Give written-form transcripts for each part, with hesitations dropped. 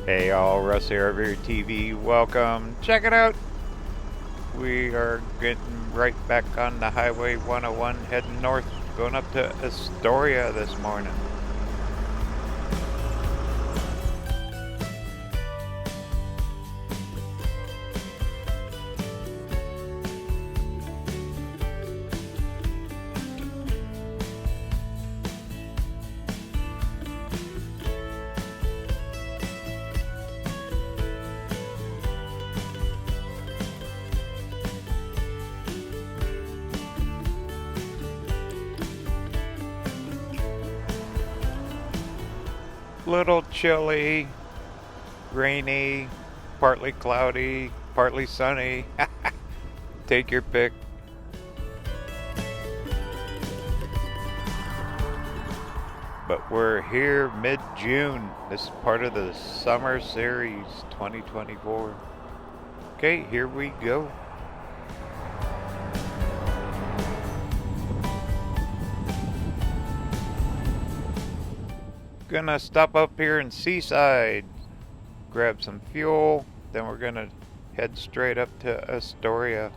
Hey all, Russ here, RVerTV. Welcome. Check it out. We are getting right back on the Highway 101, heading north, going up to Astoria this morning. Little chilly, rainy, partly cloudy, partly sunny. Take your pick. But we're here mid-June. This is part of the Summer Series 2024. Okay, here we go. Gonna stop up here in Seaside, grab some fuel, then we're gonna head straight up to Astoria.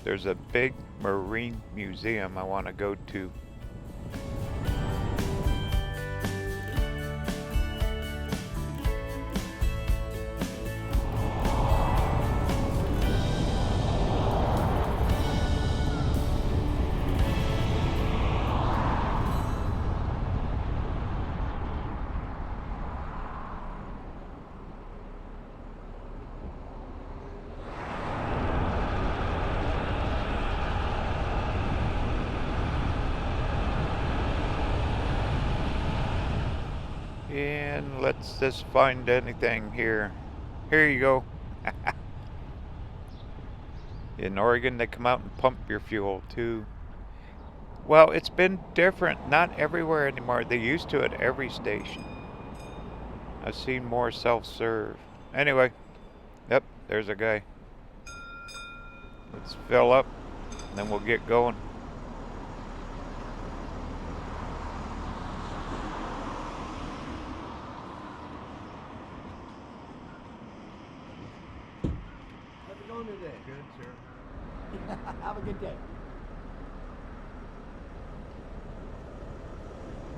There's a big marine museum I want to go to. And let's just find anything here. Here you go. In Oregon, they come out and pump your fuel too. Well, it's been different. Not everywhere anymore. They used to at every station. I've seen more self-serve. Anyway, yep, there's a guy. Let's fill up, and then we'll get going. Today. Good, sir. Have a good day.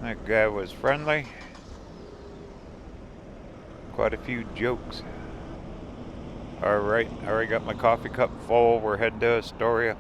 That guy was friendly. Quite a few jokes. Alright, I already got my coffee cup full. We're heading to Astoria.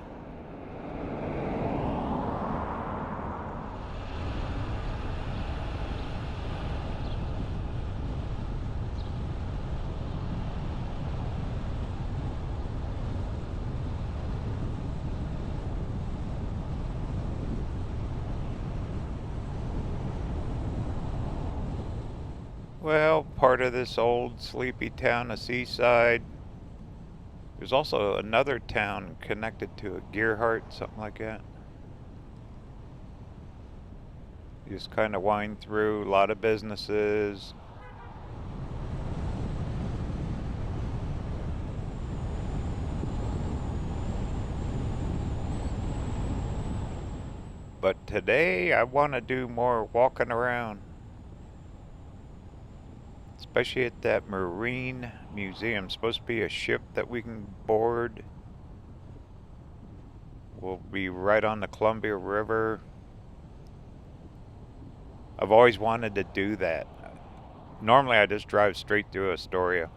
Well, part of this old sleepy town of Seaside. There's also another town connected to a Gearhart, something like that. You just kind of wind through, a lot of businesses. But today I want to do more walking around. Especially at that marine museum. Supposed to be a ship that we can board. We'll be right on the Columbia River. I've always wanted to do that. Normally I just drive straight through Astoria.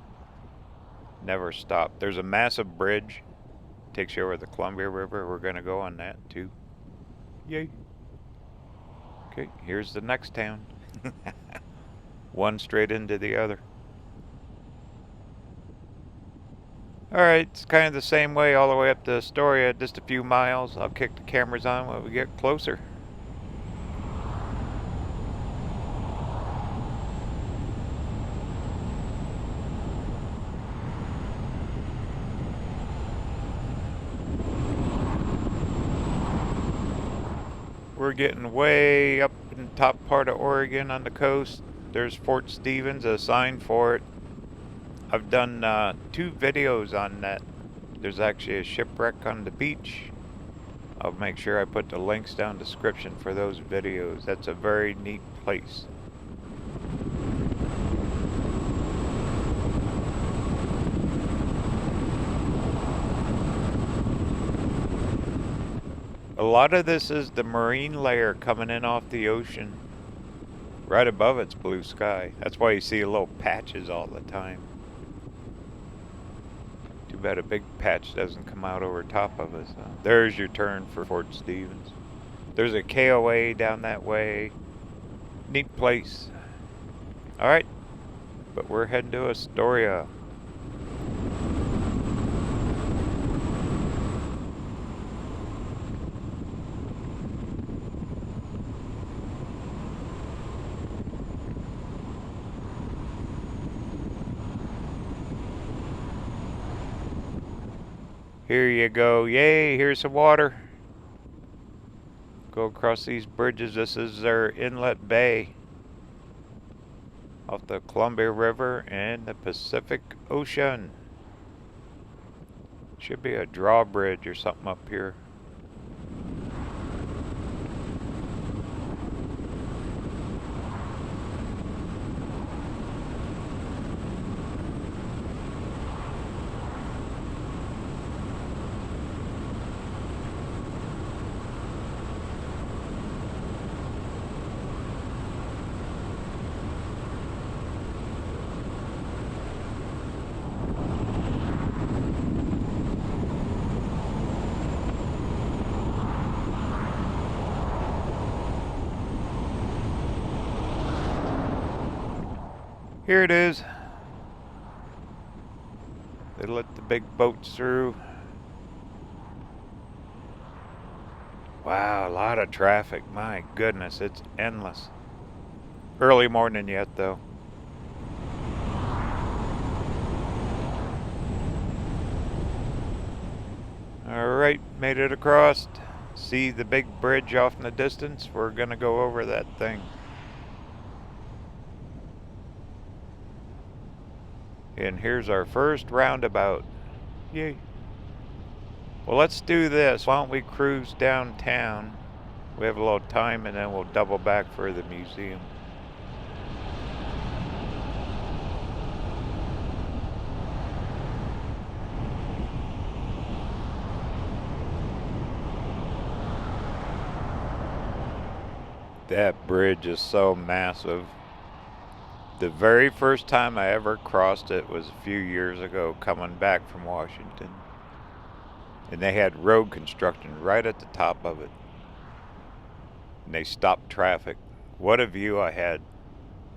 Never stop. There's a massive bridge. Takes you over the Columbia River. We're going to go on that too. Yay. Okay, here's the next town. One straight into the other. Alright, it's kind of the same way all the way up to Astoria, just a few miles. I'll kick the cameras on when we get closer. We're getting way up in the top part of Oregon on the coast. There's Fort Stevens, a sign for it. I've done 2 videos on that. There's actually a shipwreck on the beach. I'll make sure I put the links down in the description for those videos. That's a very neat place. A lot of this is the marine layer coming in off the ocean. Right above it's blue sky. That's why you see little patches all the time. Too bad a big patch doesn't come out over top of us. There's your turn for Fort Stevens. There's a KOA down that way. Neat place. Alright, but we're heading to Astoria. Here you go. Yay, here's some water. Go across these bridges. This is their inlet bay off the Columbia River and the Pacific Ocean. Should be a drawbridge or something up here. Here it is. They let the big boats through. Wow, a lot of traffic. My goodness, it's endless. Early morning yet, though. Alright, made it across. See the big bridge off in the distance? We're gonna go over that thing. And here's our first roundabout. Yay. Well, let's do this. Why don't we cruise downtown? We have a little time and then we'll double back for the museum. That bridge is so massive. The very first time I ever crossed it was a few years ago coming back from Washington. And they had road construction right at the top of it. And they stopped traffic. What a view I had.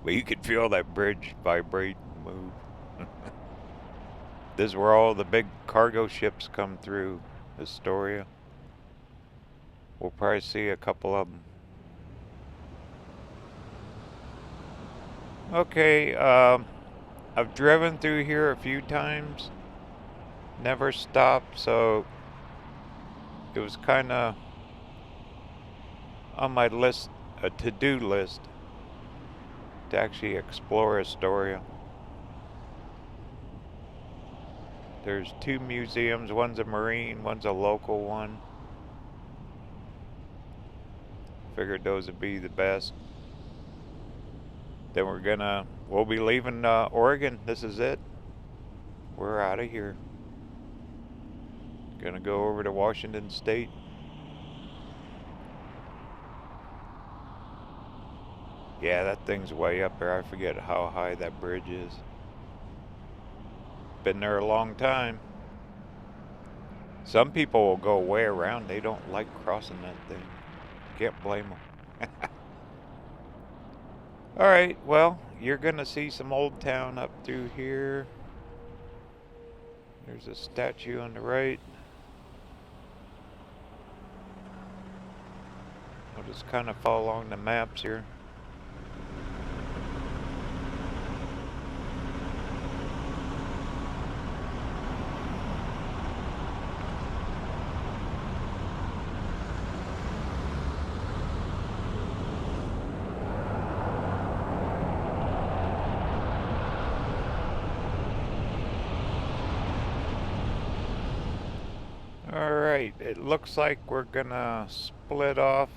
Well, you could feel that bridge vibrate and move. This is where all the big cargo ships come through Astoria. We'll probably see a couple of them. Okay, I've driven through here a few times, never stopped, so it was kind of on my list, a to-do list, to actually explore Astoria. There's two museums, one's a marine, one's a local one. Figured those would be the best. Then we'll be leaving Oregon. This is it. We're out of here. Gonna go over to Washington State. Yeah, that thing's way up there. I forget how high that bridge is. Been there a long time. Some people will go way around. They don't like crossing that thing. Can't blame them. Alright, well, you're gonna see some old town up through here. There's a statue on the right. I'll just kind of follow along the maps here. Alright, it looks like we're gonna split off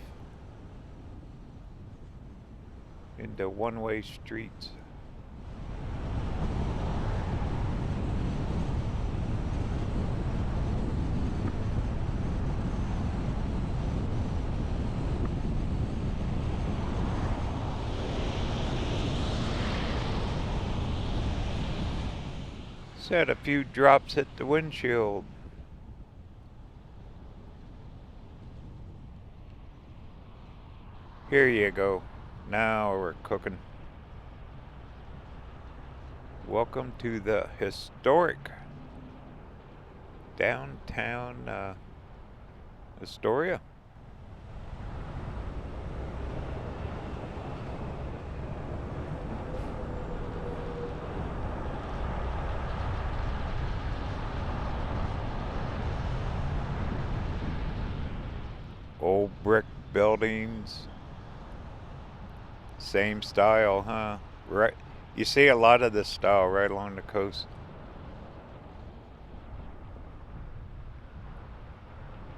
into one-way streets. Said a few drops hit the windshield. Here you go. Now we're cooking. Welcome to the historic downtown Astoria. Old brick buildings. Same style, huh? Right. You see a lot of this style right along the coast.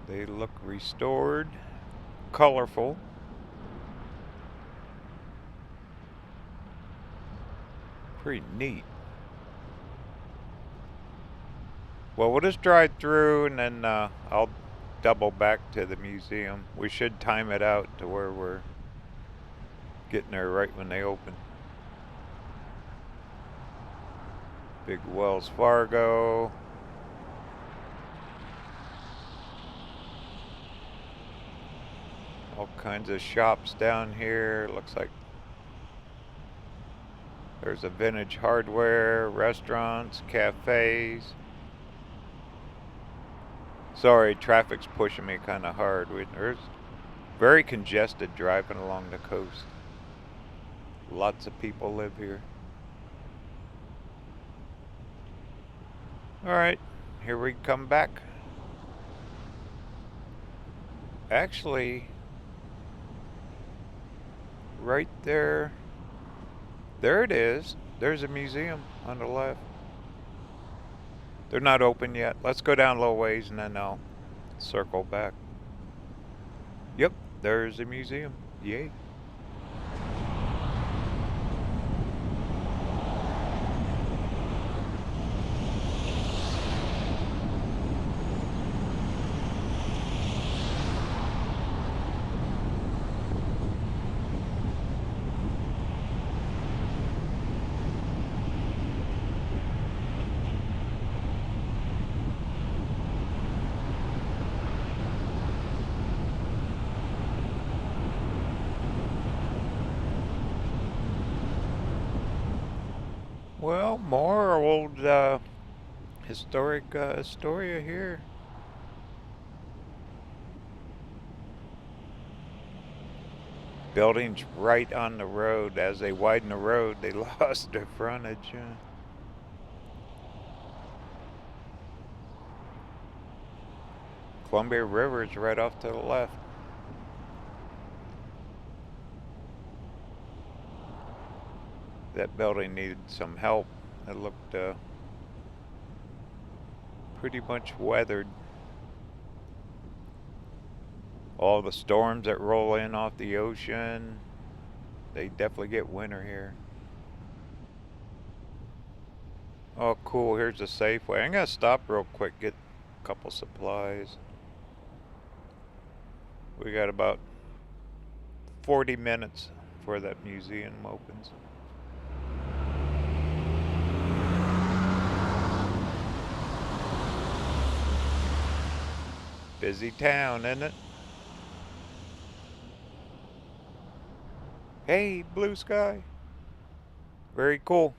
They look restored, colorful. Pretty neat. Well, we'll just drive through and then I'll double back to the museum. We should time it out to where we're getting there right when they open. Big Wells Fargo. All kinds of shops down here. Looks like there's a vintage hardware, restaurants, cafes. Sorry, traffic's pushing me kind of hard. There's very congested driving along the coast. Lots of people live here. Alright, here we come back. Actually, right there, there it is. There's a museum on the left. They're not open yet. Let's go down a little ways and then I'll circle back. Yep, there's a museum. Yay. Well, more old historic Astoria here. Buildings right on the road. As they widen the road, they lost their frontage. Columbia River is right off to the left. That building needed some help. It looked pretty much weathered. All the storms that roll in off the ocean, they definitely get winter here. Oh cool, here's a Safeway. I'm gonna stop real quick, get a couple supplies. We got about 40 minutes before that museum opens. Busy town, isn't it? Hey, blue sky. Very cool.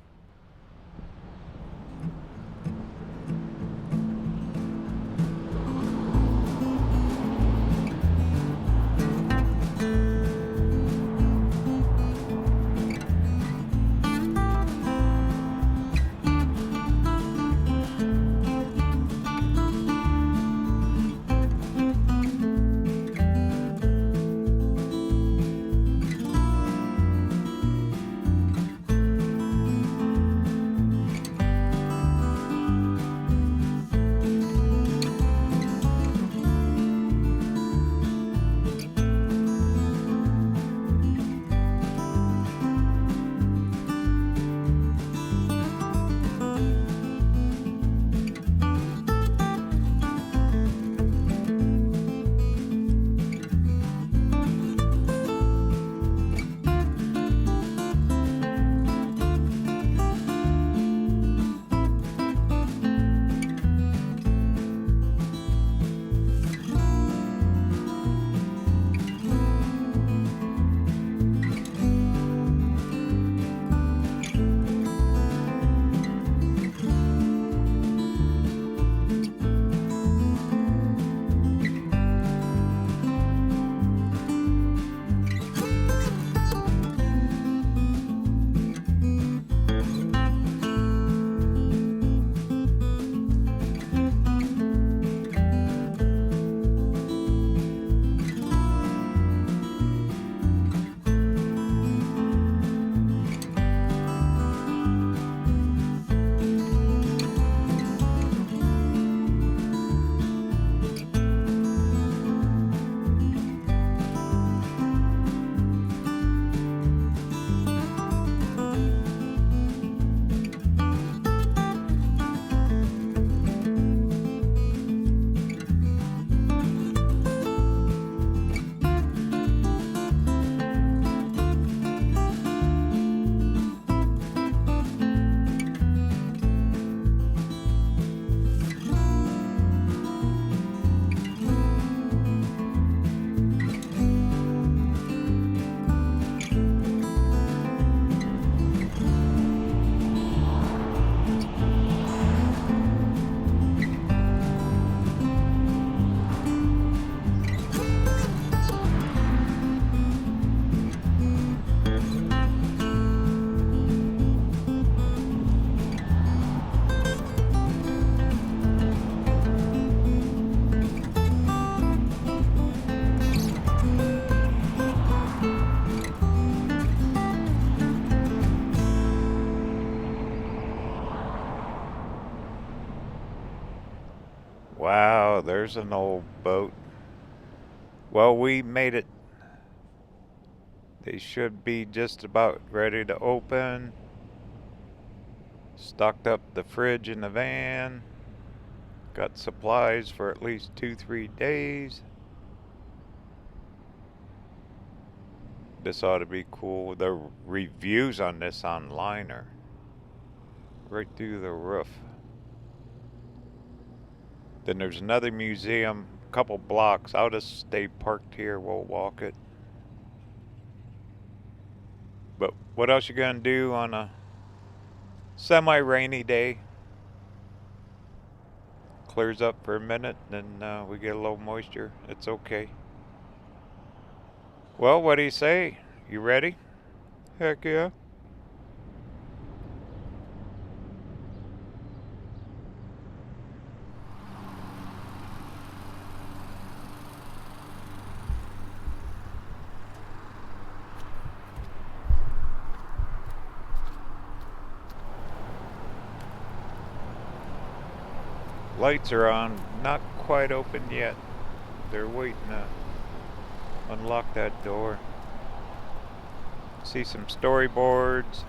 there's an old boat. Well, we made it. They should be just about ready to open. Stocked up the fridge in the van. Got supplies for at least 2-3 days. This ought to be cool. The reviews on this online are right through the roof. Then there's another museum a couple blocks. I'll just stay parked here. We'll walk it. But what else you gonna do on a semi-rainy day? Clears up for a minute, then we get a little moisture. It's okay. Well, what do you say? You ready? Heck yeah. Lights are on, not quite open yet. They're waiting to unlock that door. See some storyboards.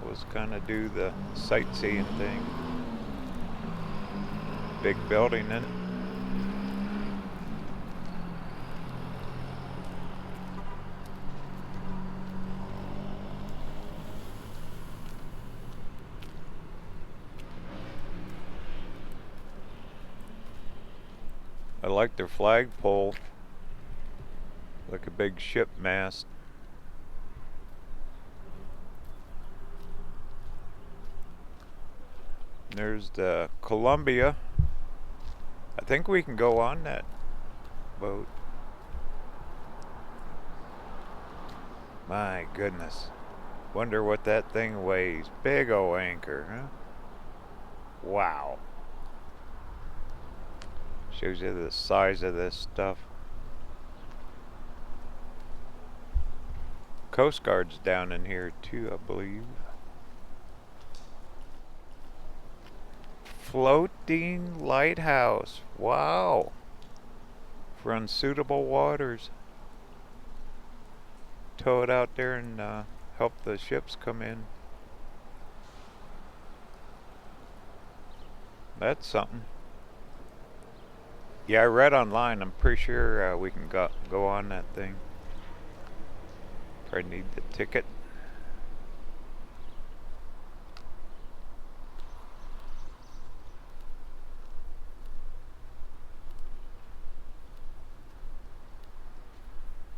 Was kind of do the sightseeing thing. Big building in it. I like their flagpole, like a big ship mast. There's the Columbia. I think we can go on that boat. My goodness. Wonder what that thing weighs. Big ol' anchor, huh? Wow. Shows you the size of this stuff. Coast Guard's down in here too, I believe. Floating lighthouse. Wow. For unsuitable waters. Tow it out there and help the ships come in. That's something. Yeah, I read online. I'm pretty sure we can go on that thing. Probably need the ticket.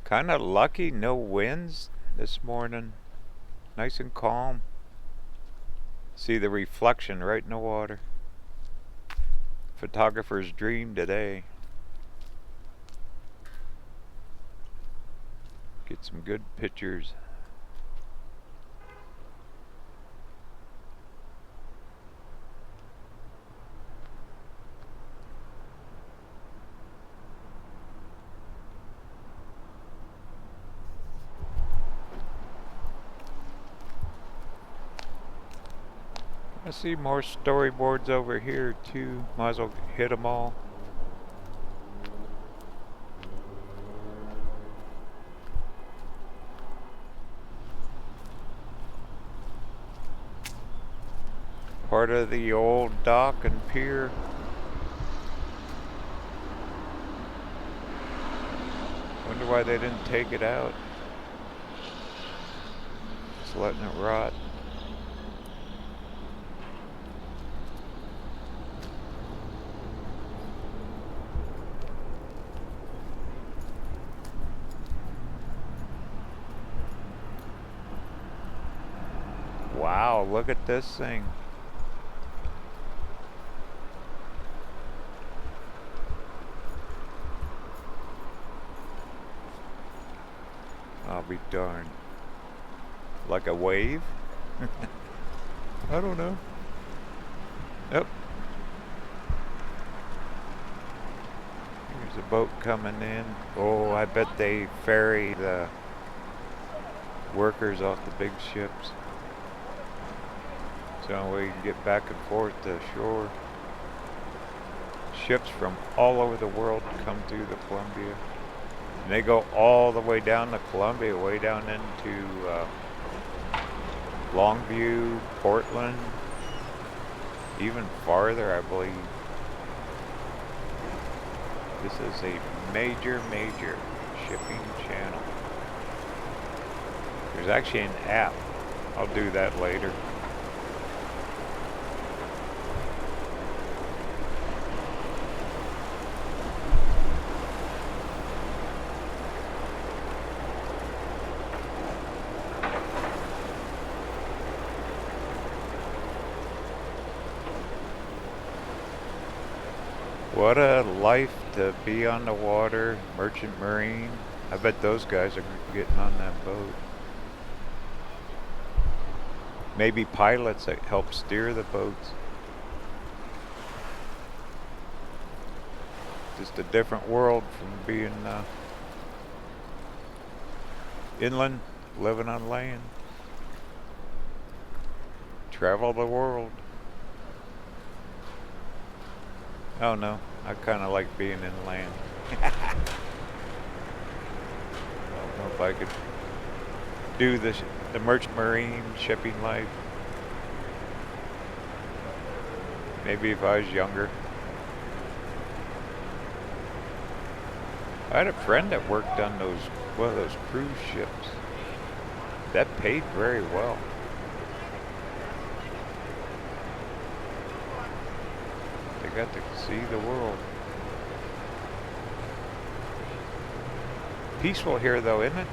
Kind of lucky, no winds this morning. Nice and calm. See the reflection right in the water. Photographer's dream today. Get some good pictures. I see more storyboards over here too. Might as well hit them all. Part of the old dock and pier. Wonder why they didn't take it out. Just letting it rot. Wow, look at this thing. I'll be darned. Like a wave? I don't know. Yep. There's a boat coming in. Oh, I bet they ferry the workers off the big ships. So we can get back and forth to shore. Ships from all over the world come through the Columbia. And they go all the way down the Columbia, way down into Longview, Portland, even farther, I believe. This is a major, major shipping channel. There's actually an app. I'll do that later. What a life to be on the water, merchant marine. I bet those guys are getting on that boat. Maybe pilots that help steer the boats. Just a different world from being inland, living on land. Travel the world. Oh no, I kind of like being inland. I don't know if I could do the merchant marine shipping life. Maybe if I was younger. I had a friend that worked on one of those cruise ships. That paid very well. They got to see the world. Peaceful here though, isn't it?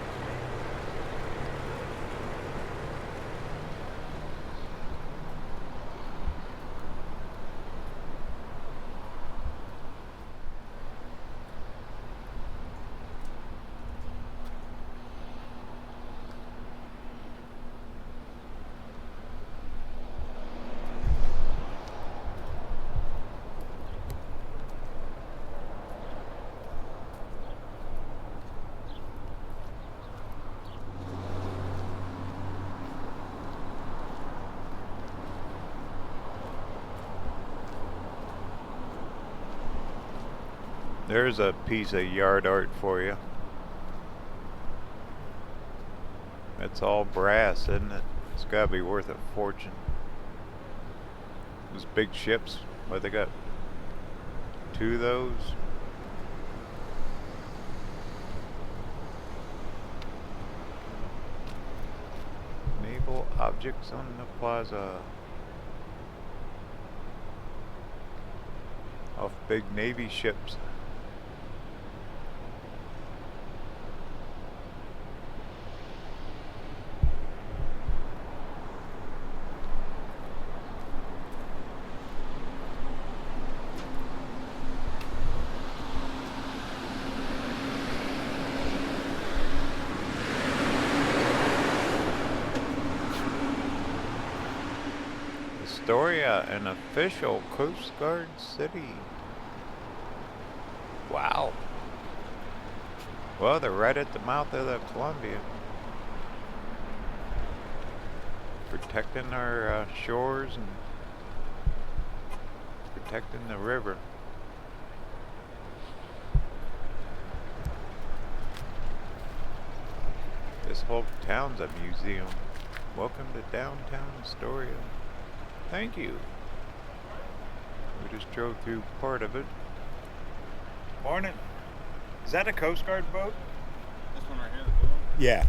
There's a piece of yard art for you. It's all brass, isn't it? It's gotta be worth a fortune. Those big ships, but they got two of those. Naval objects on the plaza. Off big Navy ships. Astoria, an official Coast Guard city. Wow. Well, they're right at the mouth of the Columbia. Protecting our shores and protecting the river. This whole town's a museum. Welcome to downtown Astoria. Thank you. We just drove through part of it. Morning. Is that a Coast Guard boat? This one right here, the blue one? Yeah.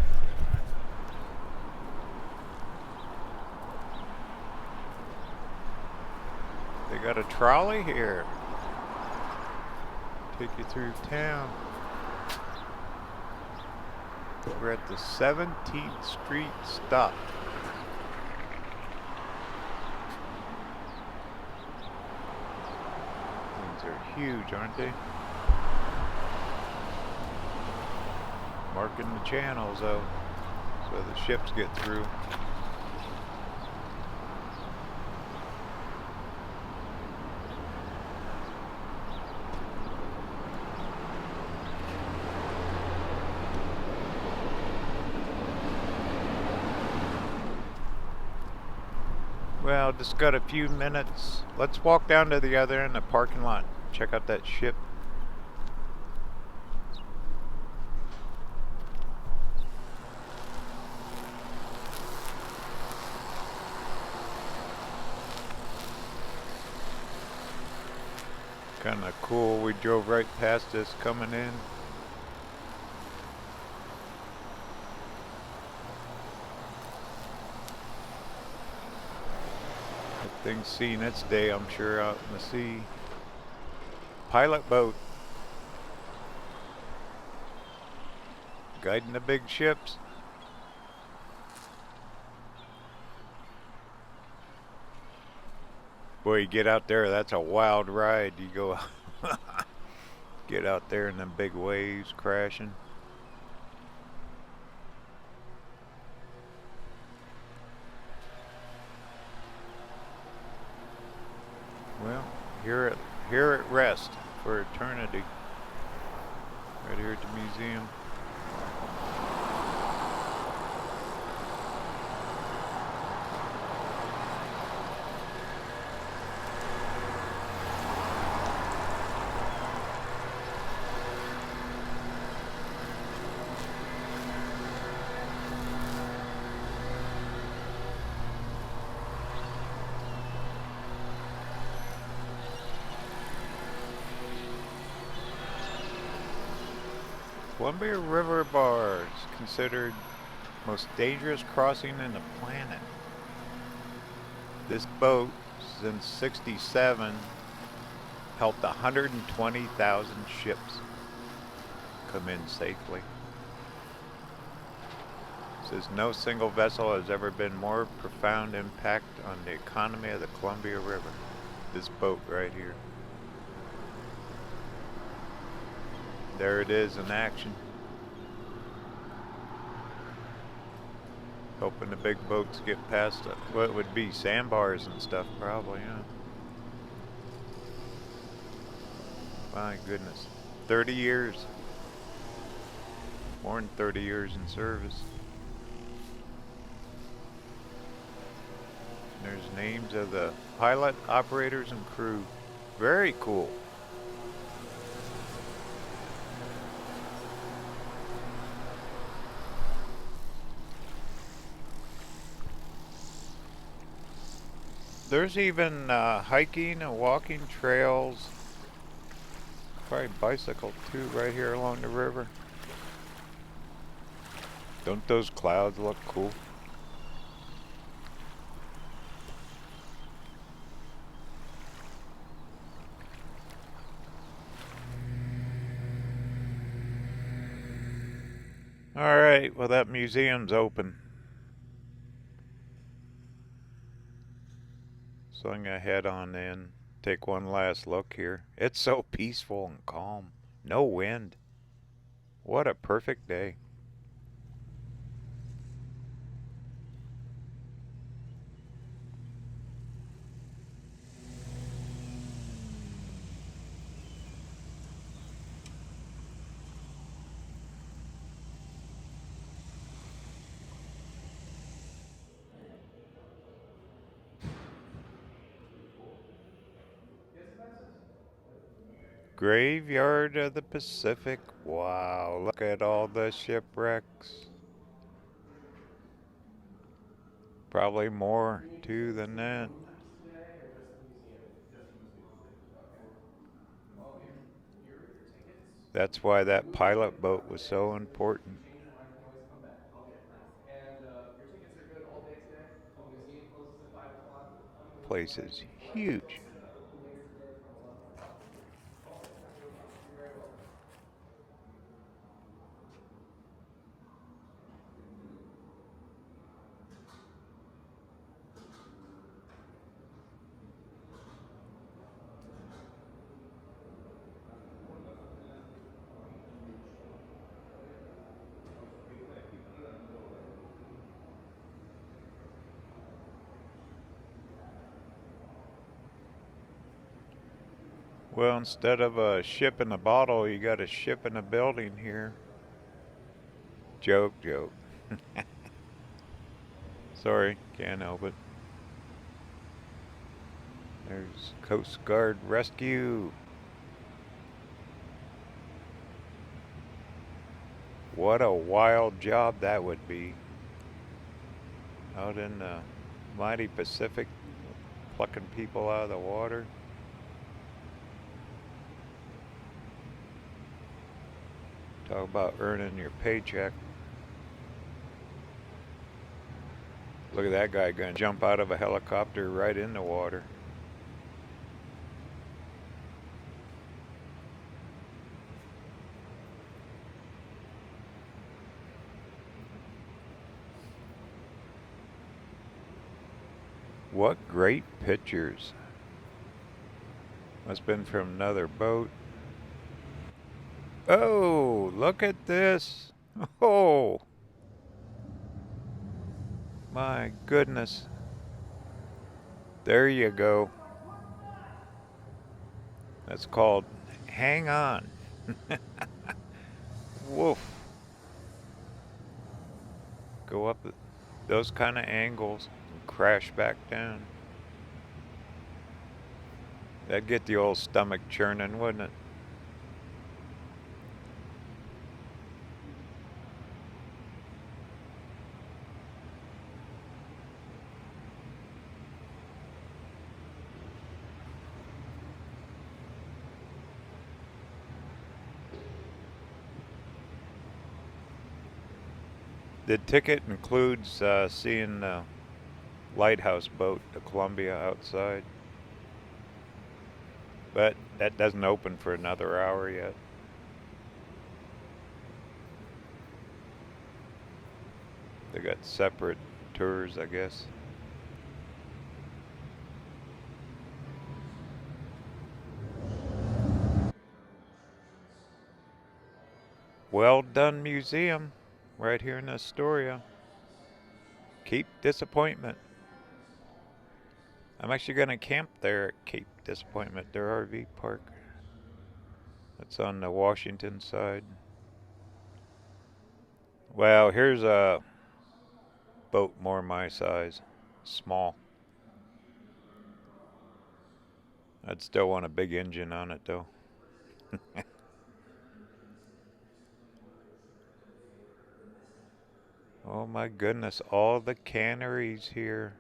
They got a trolley here. Take you through town. We're at the 17th Street stop. They're huge, aren't they? Marking the channels though, so the ships get through. Well, just got a few minutes. Let's walk down to the other end of the parking lot. check out that ship. Kind of cool. We drove right past this coming in. That thing's seen its day, I'm sure, out in the sea. Pilot boat. Guiding the big ships. Boy, you get out there, that's a wild ride. You go get out there in them big waves crashing. Well, here at rest for eternity. Right here at the museum. Columbia River Bar is considered most dangerous crossing in the planet. This boat, since '67, helped 120,000 ships come in safely. It says no single vessel has ever been more profound impact on the economy of the Columbia River. This boat right here. There it is in action. Hoping the big boats get past what would be sandbars and stuff, probably, yeah. My goodness. 30 years. More than 30 years in service. There's names of the pilot, operators, and crew. Very cool. There's even hiking and walking trails. Probably bicycle too right here along the river. Don't those clouds look cool? Alright, well that museum's open. So I'm gonna head on in, take one last look here. It's so peaceful and calm. No wind. What a perfect day. Graveyard of the Pacific. Wow, look at all the shipwrecks. Probably more too than that. That's why that pilot boat was so important. Place is huge. Well, instead of a ship in a bottle, you got a ship in a building here. Joke, joke. Sorry, can't help it. There's Coast Guard Rescue. What a wild job that would be. Out in the mighty Pacific, plucking people out of the water. Talk about earning your paycheck. Look at that guy going to jump out of a helicopter right in the water. What great pictures. Must have been from another boat. Oh, look at this. Oh, my goodness. There you go. That's called Hang On. Woof. Go up those kind of angles and crash back down. That'd get the old stomach churning, wouldn't it? The ticket includes seeing the lighthouse boat, the Columbia, outside. But that doesn't open for another hour yet. They got separate tours, I guess. Well done museum right here in Astoria. Cape Disappointment. I'm actually going to camp there at Cape Disappointment, their RV park. That's on the Washington side. Well, here's a boat more my size. Small. I'd still want a big engine on it though. Oh my goodness, all the canneries here.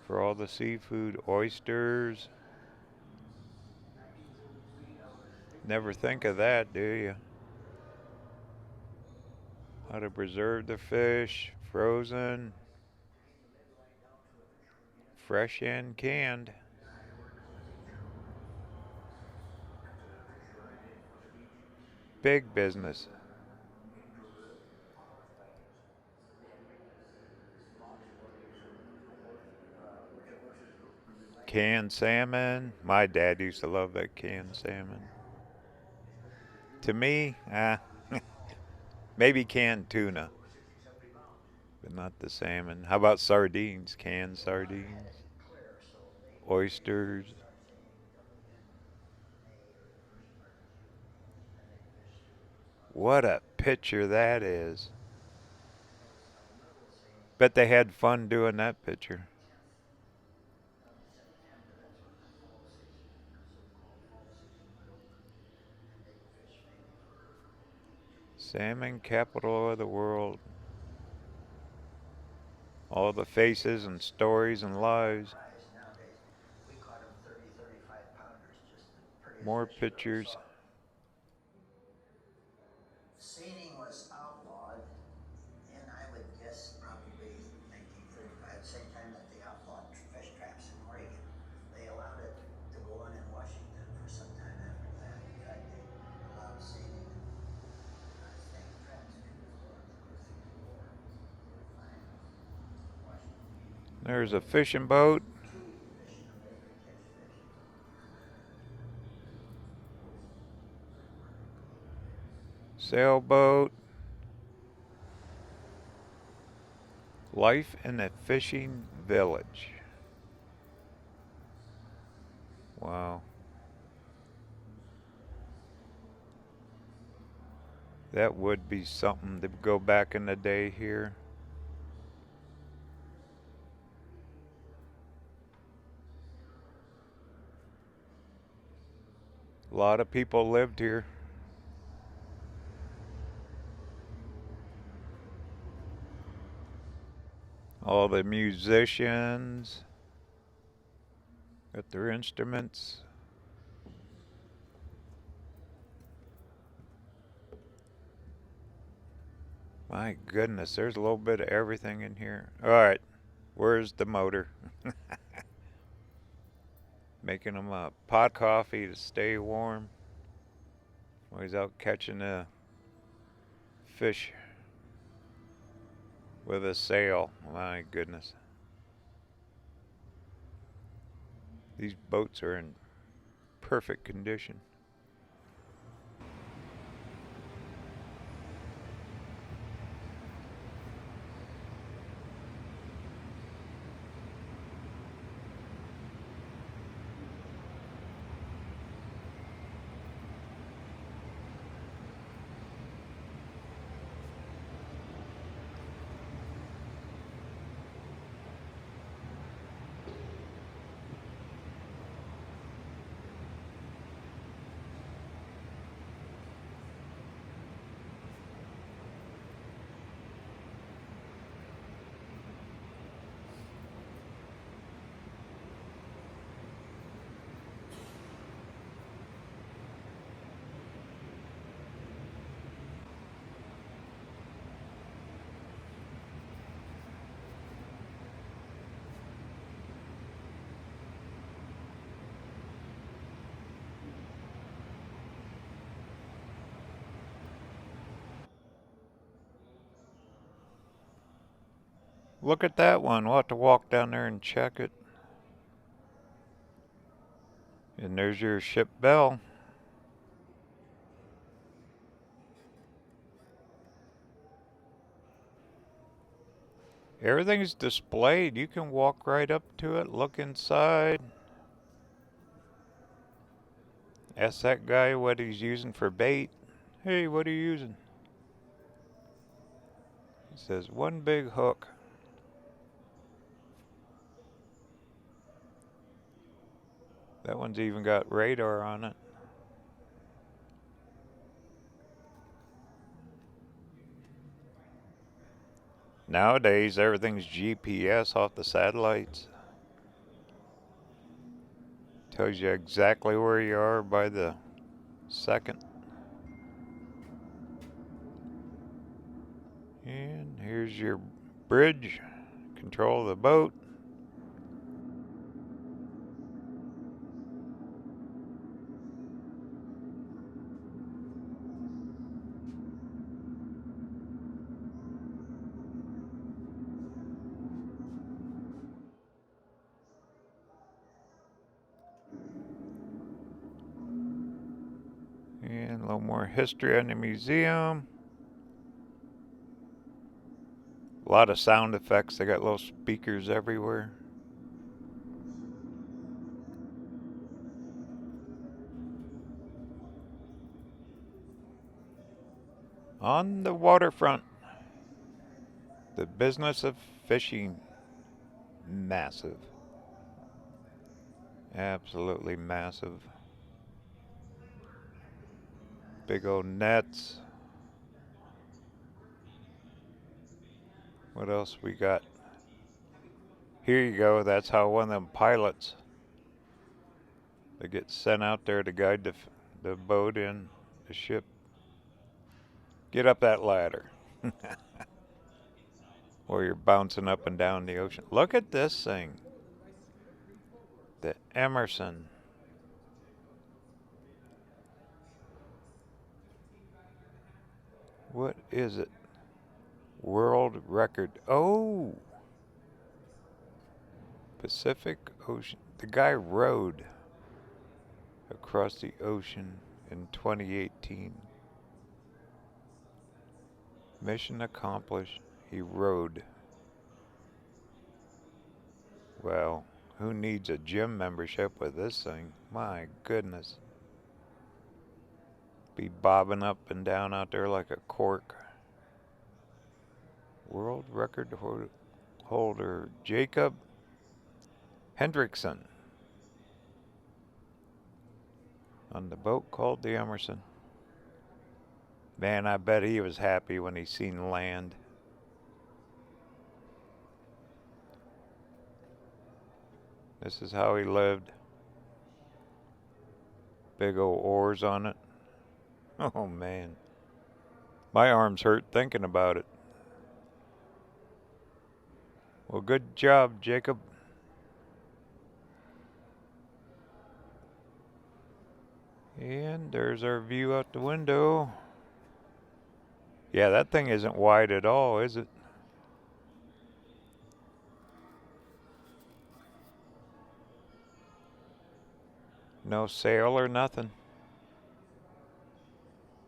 For all the seafood, oysters. Never think of that, do you? How to preserve the fish, frozen, fresh and canned. Big business. Canned salmon. My dad used to love that canned salmon. To me, maybe canned tuna, but not the salmon. How about sardines? Canned sardines, oysters. What a picture that is. Bet they had fun doing that picture. Salmon capital of the world. All the faces and stories and lives. More pictures. Seining was outlawed in, I would guess, probably 1935, same time that they outlawed fish traps in Oregon. They allowed it to go on in Washington for some time after that. In fact, they allowed seining and snake traps too as well to go through the war. Fine. Washington. There's a fishing boat. Tube fishing, a way to catch fish. Sailboat. Life in a fishing village. Wow. That would be something to go back in the day here. A lot of people lived here. All the musicians got their instruments. My goodness, there's a little bit of everything in here. Alright, where's the motor? Making them a pot of coffee to stay warm while he's out catching a fish with a sail. My goodness. These boats are in perfect condition. Look at that one. We'll have to walk down there and check it. And there's your ship bell. Everything's displayed. You can walk right up to it, look inside. Ask that guy what he's using for bait. Hey, what are you using? He says, one big hook. That one's even got radar on it. Nowadays, everything's GPS off the satellites. Tells you exactly where you are by the second. And here's your bridge. Control the boat. And a little more history on the museum. A lot of sound effects. They got little speakers everywhere. On the waterfront, the business of fishing. Massive. Absolutely massive. Big old nets. What else we got? Here you go. That's how one of them pilots that get sent out there to guide the boat in the ship. Get up that ladder. Or you're bouncing up and down the ocean. Look at this thing. The Emerson. What is it? World record. Oh! Pacific Ocean. The guy rowed across the ocean in 2018. Mission accomplished. He rowed. Well, who needs a gym membership with this thing? My goodness. Be bobbing up and down out there like a cork. World record holder Jacob Hendrickson on the boat called the Emerson. Man, I bet he was happy when he seen land. This is how he lived. Big old oars on it. Oh man. My arms hurt thinking about it. Well, good job, Jacob. And there's our view out the window. Yeah, that thing isn't wide at all, is it? No sail or nothing.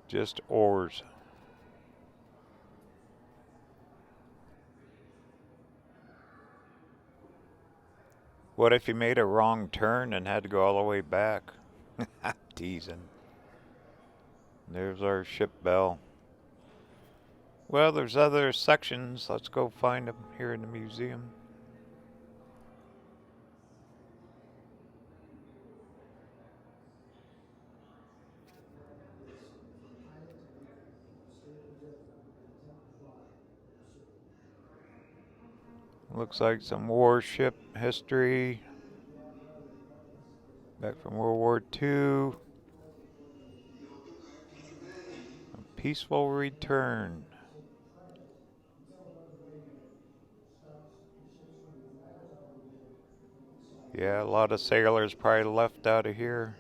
Just oars. What if you made a wrong turn and had to go all the way back? Teasing. There's our ship bell. Well, there's other sections. Let's go find them here in the museum. Looks like some warship history. Back from World War II. A peaceful return. Yeah, a lot of sailors probably left out of here.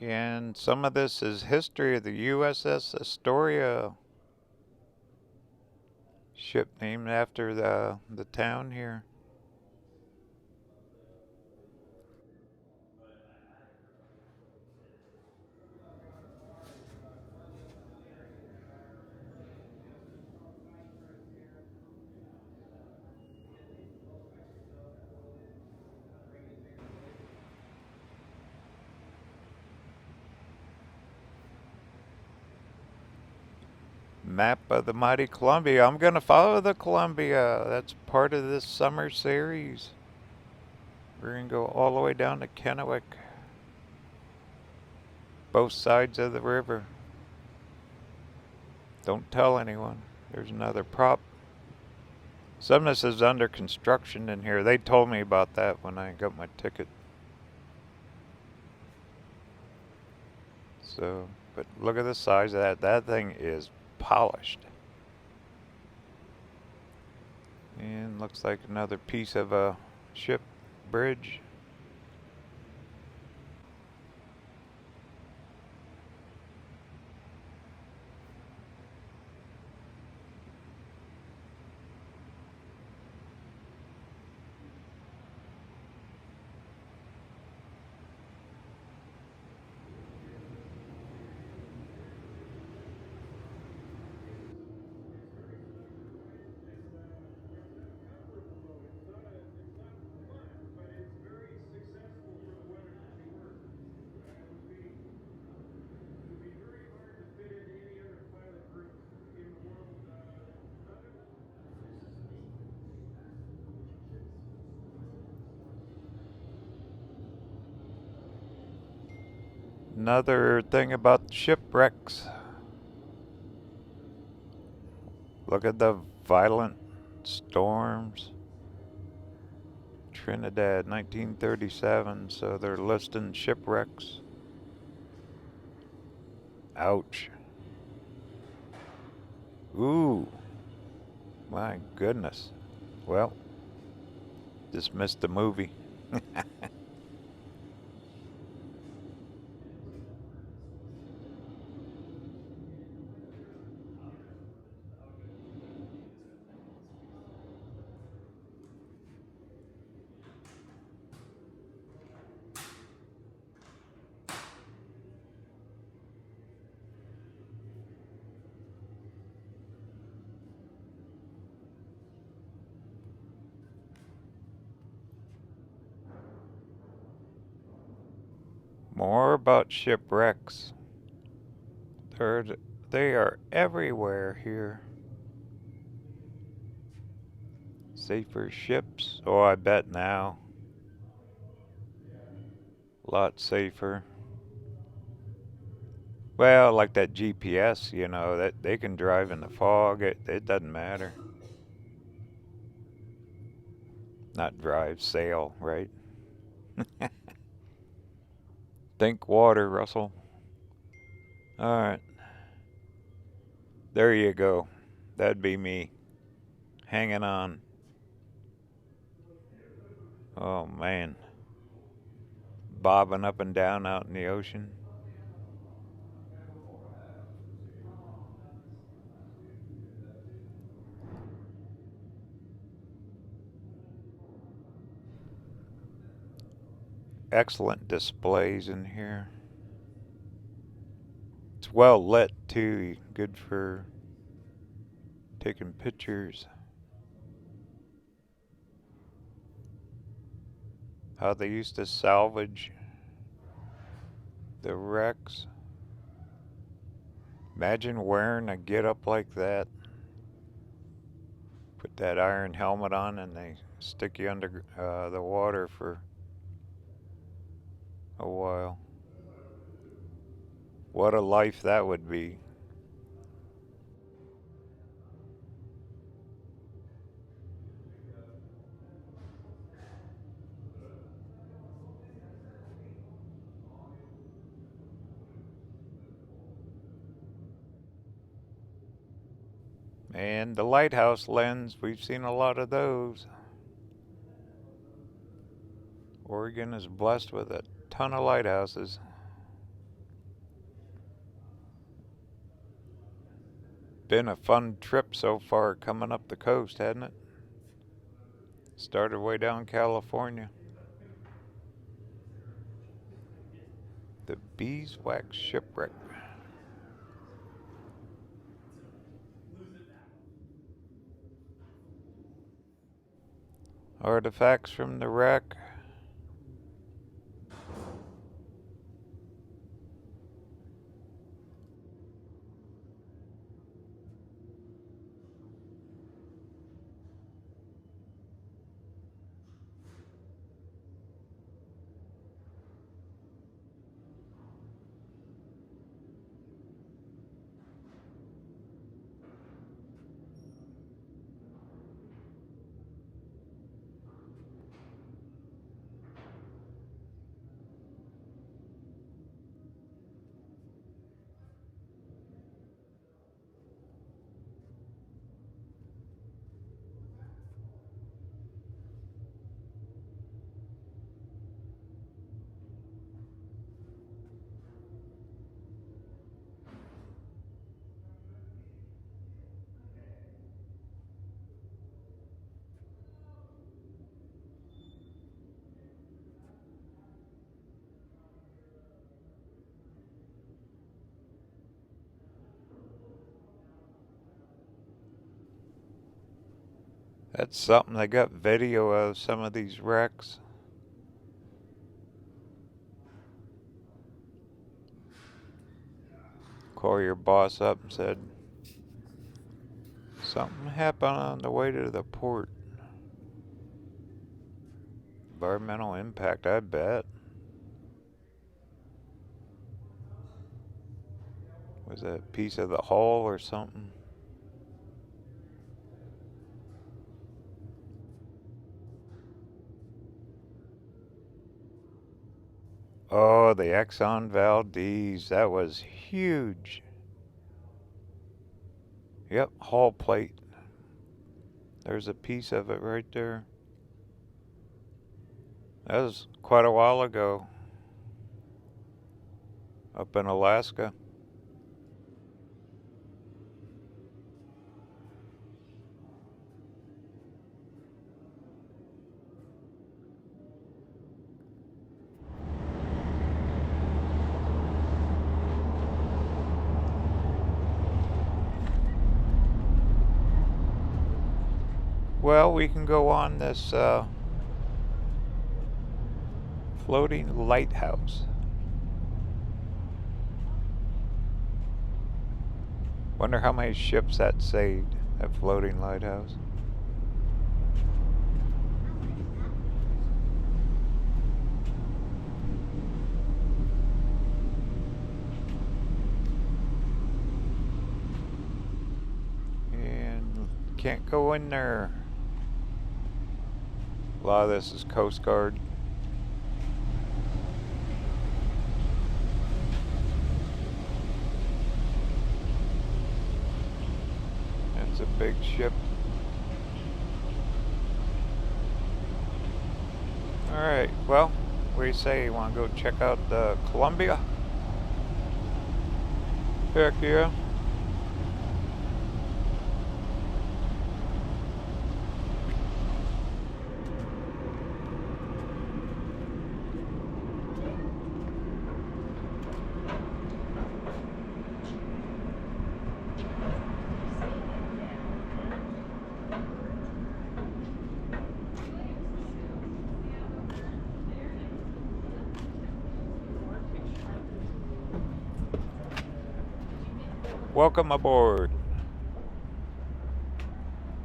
And some of this is history of the USS Astoria, ship named after the town here. Map of the mighty Columbia. I'm gonna follow the Columbia. That's part of this summer series. We're gonna go all the way down to Kennewick. Both sides of the river. Don't tell anyone. There's another prop. Some of this is under construction in here. They told me about that when I got my ticket. So, but look at the size of that. That thing is polished. And looks like another piece of a ship bridge. Another thing about shipwrecks. Look at the violent storms. Trinidad, 1937. So they're listing shipwrecks. Ouch. Ooh. My goodness. Well, just missed the movie. More about shipwrecks. They are everywhere here. Safer ships. Oh, I bet now. A lot safer. Well, like that GPS, you know, that they can drive in the fog. It doesn't matter. Not drive, sail, right? Think water, Russell. All right. There you go. That'd be me. Hanging on. Oh, man. Bobbing up and down out in the ocean. Excellent displays in here. It's well lit too. Good for taking pictures. How they used to salvage the wrecks. Imagine wearing a get-up like that. Put that iron helmet on and they stick you under the water for a while. What a life that would be. And the lighthouse lens, we've seen a lot of those. Oregon is blessed with a ton of lighthouses. Been a fun trip so far coming up the coast, hasn't it? Started way down California. The Beeswax Shipwreck. Artifacts from the wreck. That's something. They got video of some of these wrecks. Call your boss up and said something happened on the way to the port. Environmental impact, I bet. Was it a piece of the hull or something? Oh, the Exxon Valdez. That was huge. Yep, hull plate. There's a piece of it right there. That was quite a while ago. Up in Alaska. Well, we can go on this floating lighthouse. Wonder how many ships that saved, that floating lighthouse. And can't go in there. A lot of this is Coast Guard. That's a big ship. Alright, well, what do you say? You want to go check out the Columbia? Heck yeah. Welcome aboard.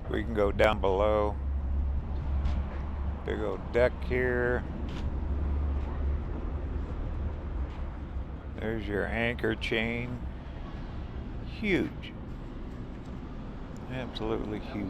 We can go down below. Big old deck here. There's your anchor chain. Huge. Absolutely huge.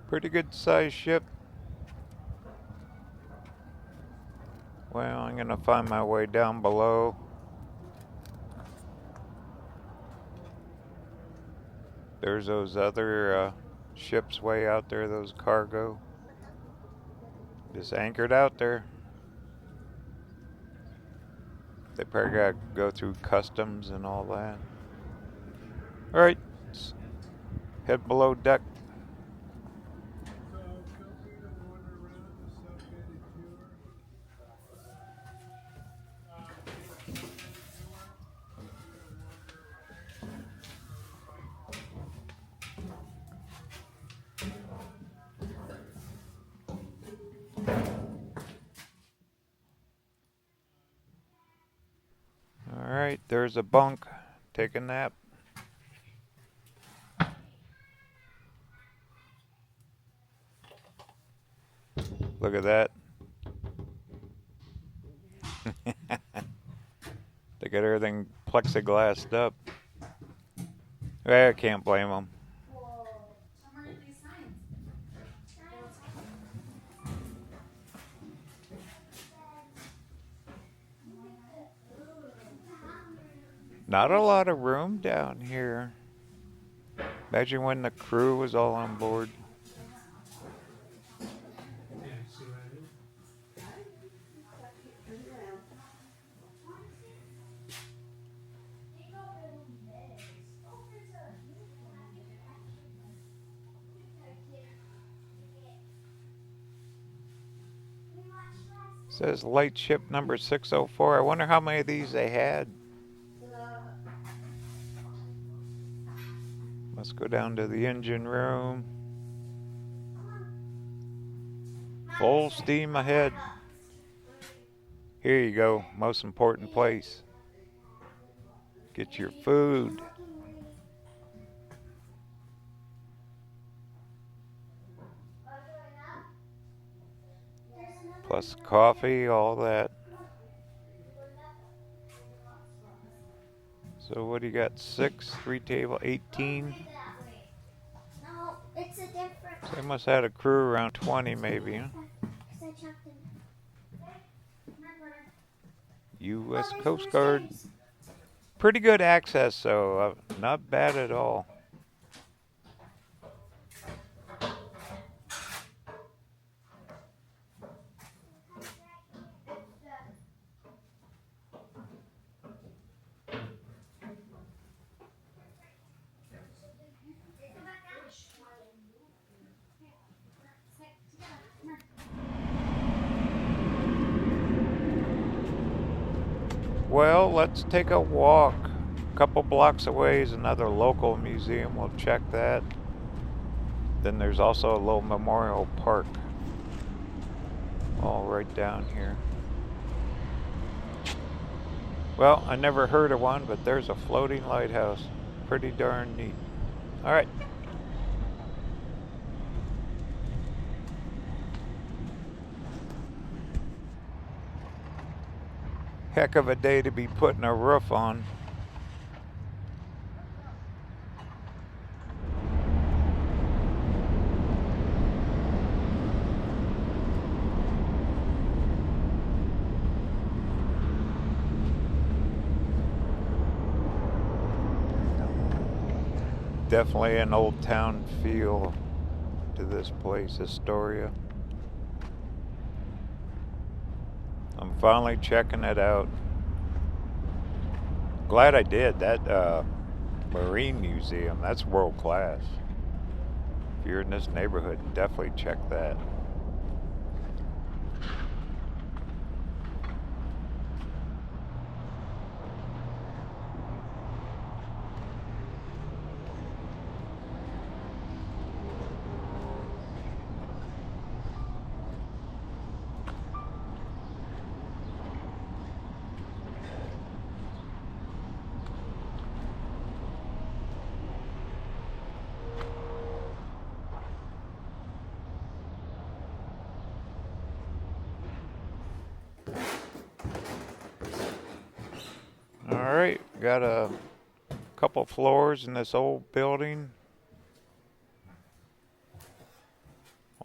Pretty good sized ship. Well, I'm gonna find my way down below. There's those other ships way out there, those cargo. Just anchored out there. They probably gotta go through customs and all that. Alright, head below deck. Alright, there's a bunk. Take a nap. Look at that. They got everything plexiglassed up. I can't blame them. Not a lot of room down here. Imagine when the crew was all on board. Says Lightship number 604. I wonder how many of these they had. Let's go down to the engine room. Full steam ahead. Here you go. Most important place. Get your food. plus coffee, all that. So what do you got? 6, 3 table, 18. No, it's a different. So they must have had a crew around 20 maybe, huh? U.S. Coast Guard. Pretty good access, so not bad at all. Well, let's take a walk. A couple blocks away is another local museum. We'll check that. Then there's also a little memorial park all right down here. Well, I never heard of one, but there's a floating lighthouse. Pretty darn neat. All right. Heck of a day to be putting a roof on. Definitely an old town feel to this place, Astoria. I'm finally checking it out. Glad I did. That Marine Museum, that's world class. If you're in this neighborhood, definitely check that. Alright, got a couple floors in this old building.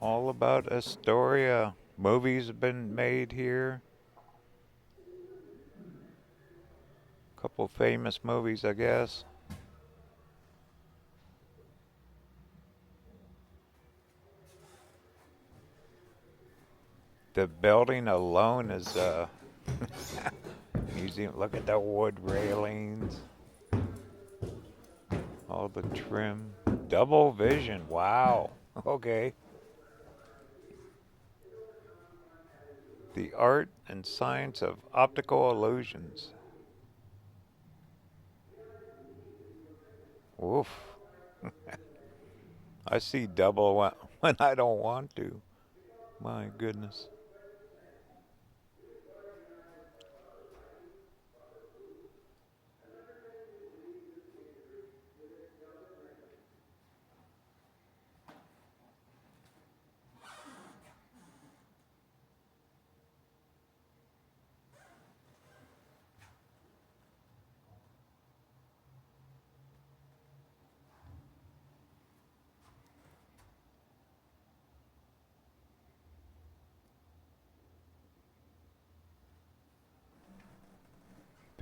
All about Astoria. Movies have been made here. Couple famous movies, I guess. The building alone is museum. Look at the wood railings. All the trim. Double vision. Wow. Okay. The art and science of optical illusions. Oof. I see double when I don't want to. My goodness.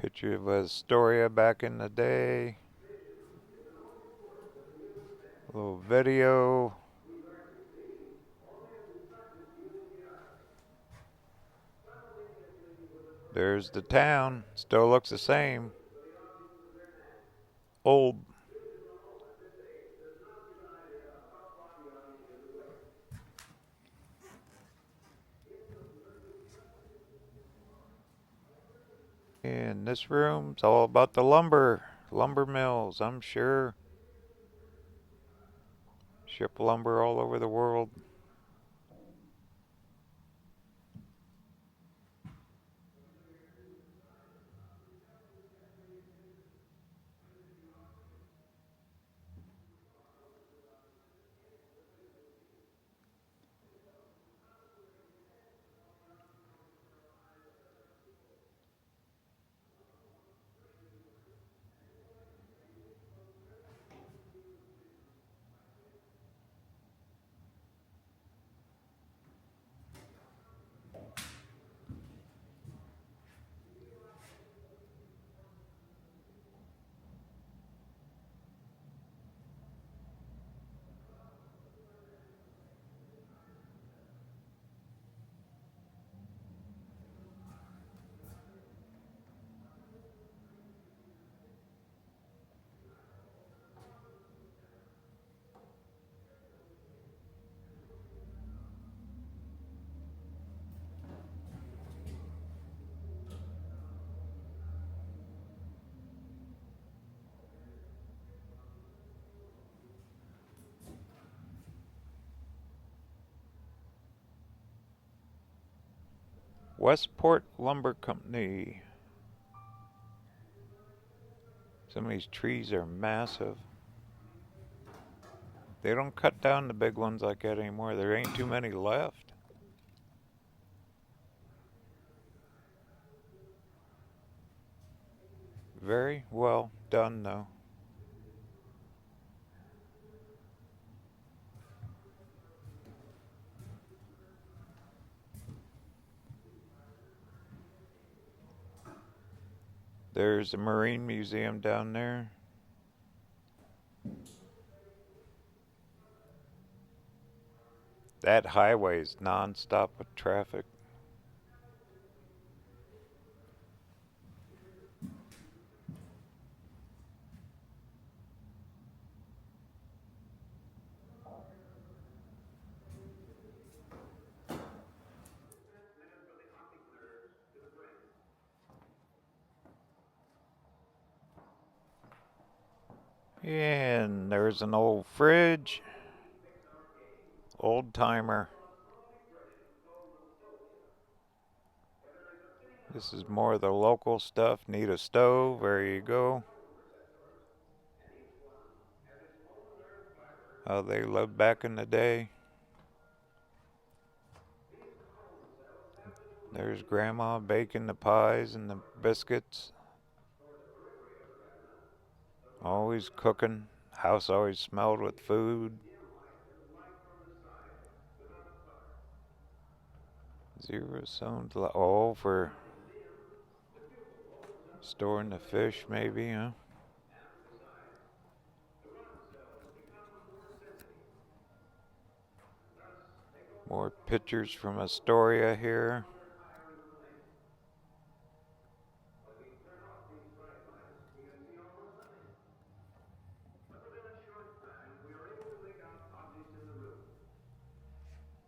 Picture of Astoria back in the day. A little video. There's the town. Still looks the same. Old. And this room's all about the lumber mills, I'm sure. Ship lumber all over the world. Westport Lumber Company. Some of these trees are massive. They don't cut down the big ones like that anymore. There ain't too many left. Very well done, though. There's the Marine Museum down there. That highway's non-stop with traffic. And there's an old fridge. Old timer. This is more of the local stuff. Need a stove. There you go. How they lived back in the day. There's Grandma baking the pies and the biscuits. Always cooking. House always smelled with food. Zero zones. Oh, for storing the fish, maybe, huh? More pictures from Astoria here.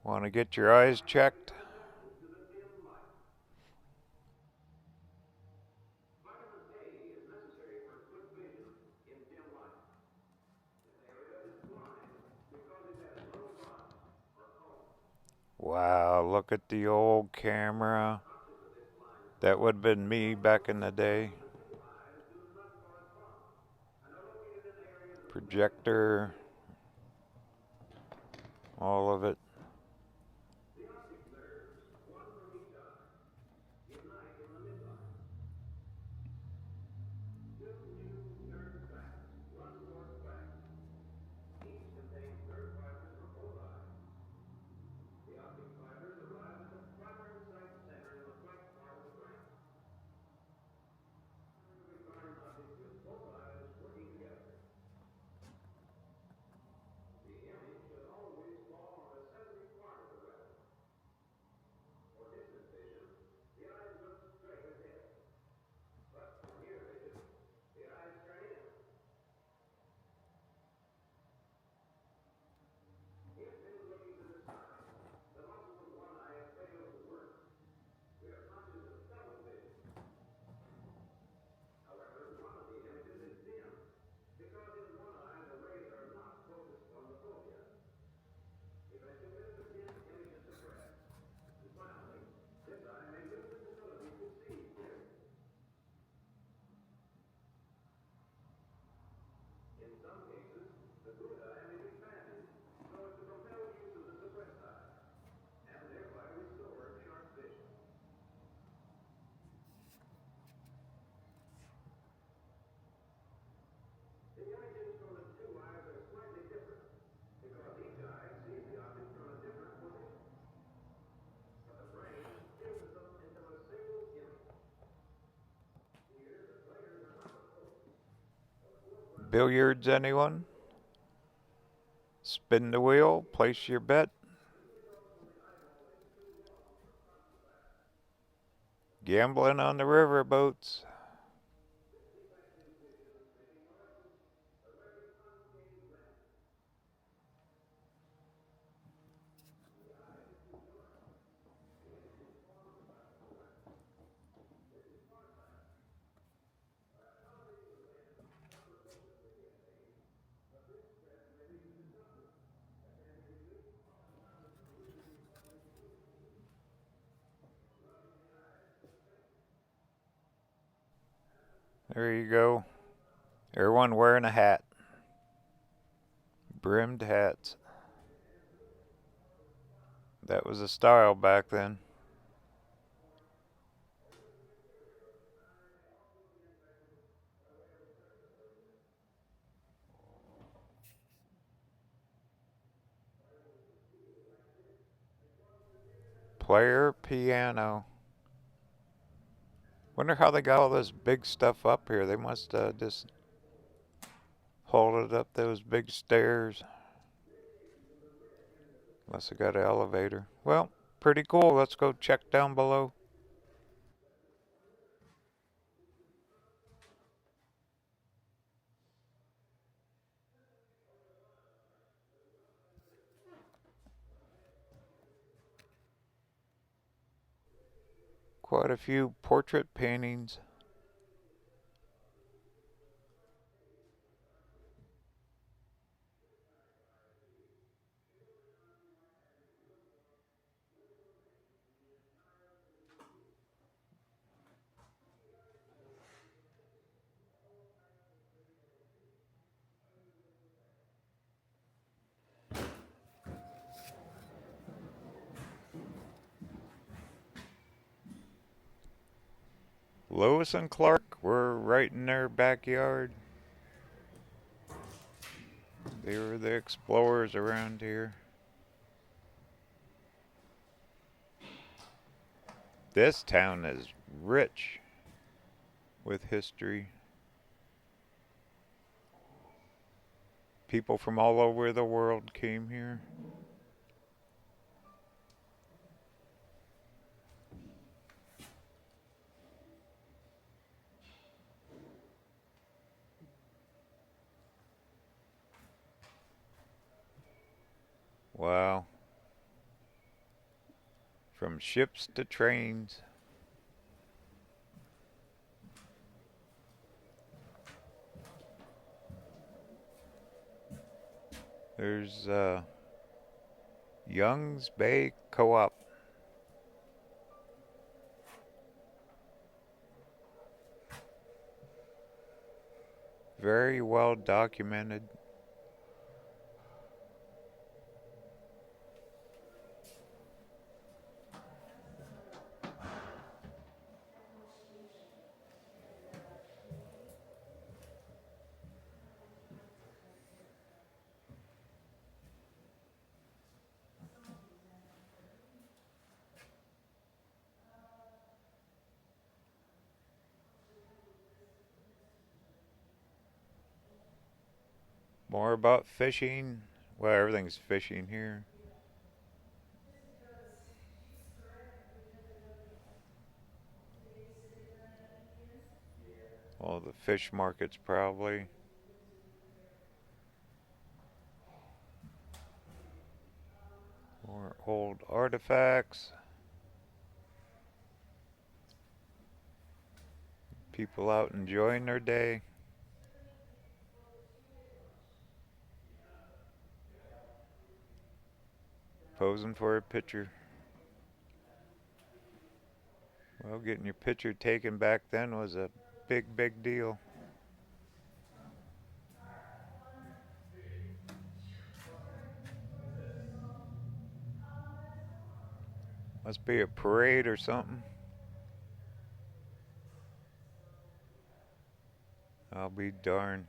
Want to get your eyes checked? Wow, look at the old camera. That would have been me back in the day. Projector. All of it. Billiards, anyone? Spin the wheel, place your bet. Gambling on the river boats. There you go. Everyone wearing a hat. Brimmed hats. That was a style back then. Player piano. Wonder how they got all this big stuff up here. They must just hauled it up those big stairs. Unless they got an elevator. Well, pretty cool. Let's go check down below. Quite a few portrait paintings. Lewis and Clark were right in their backyard. They were the explorers around here. This town is rich with history. People from all over the world came here. Wow. From ships to trains. There's Young's Bay Co-op. Very well documented. More about fishing. Well, everything's fishing here. All the fish markets probably. More old artifacts. People out enjoying their day. Posing for a picture. Well, getting your picture taken back then was a big, big deal. Must be a parade or something. I'll be darned.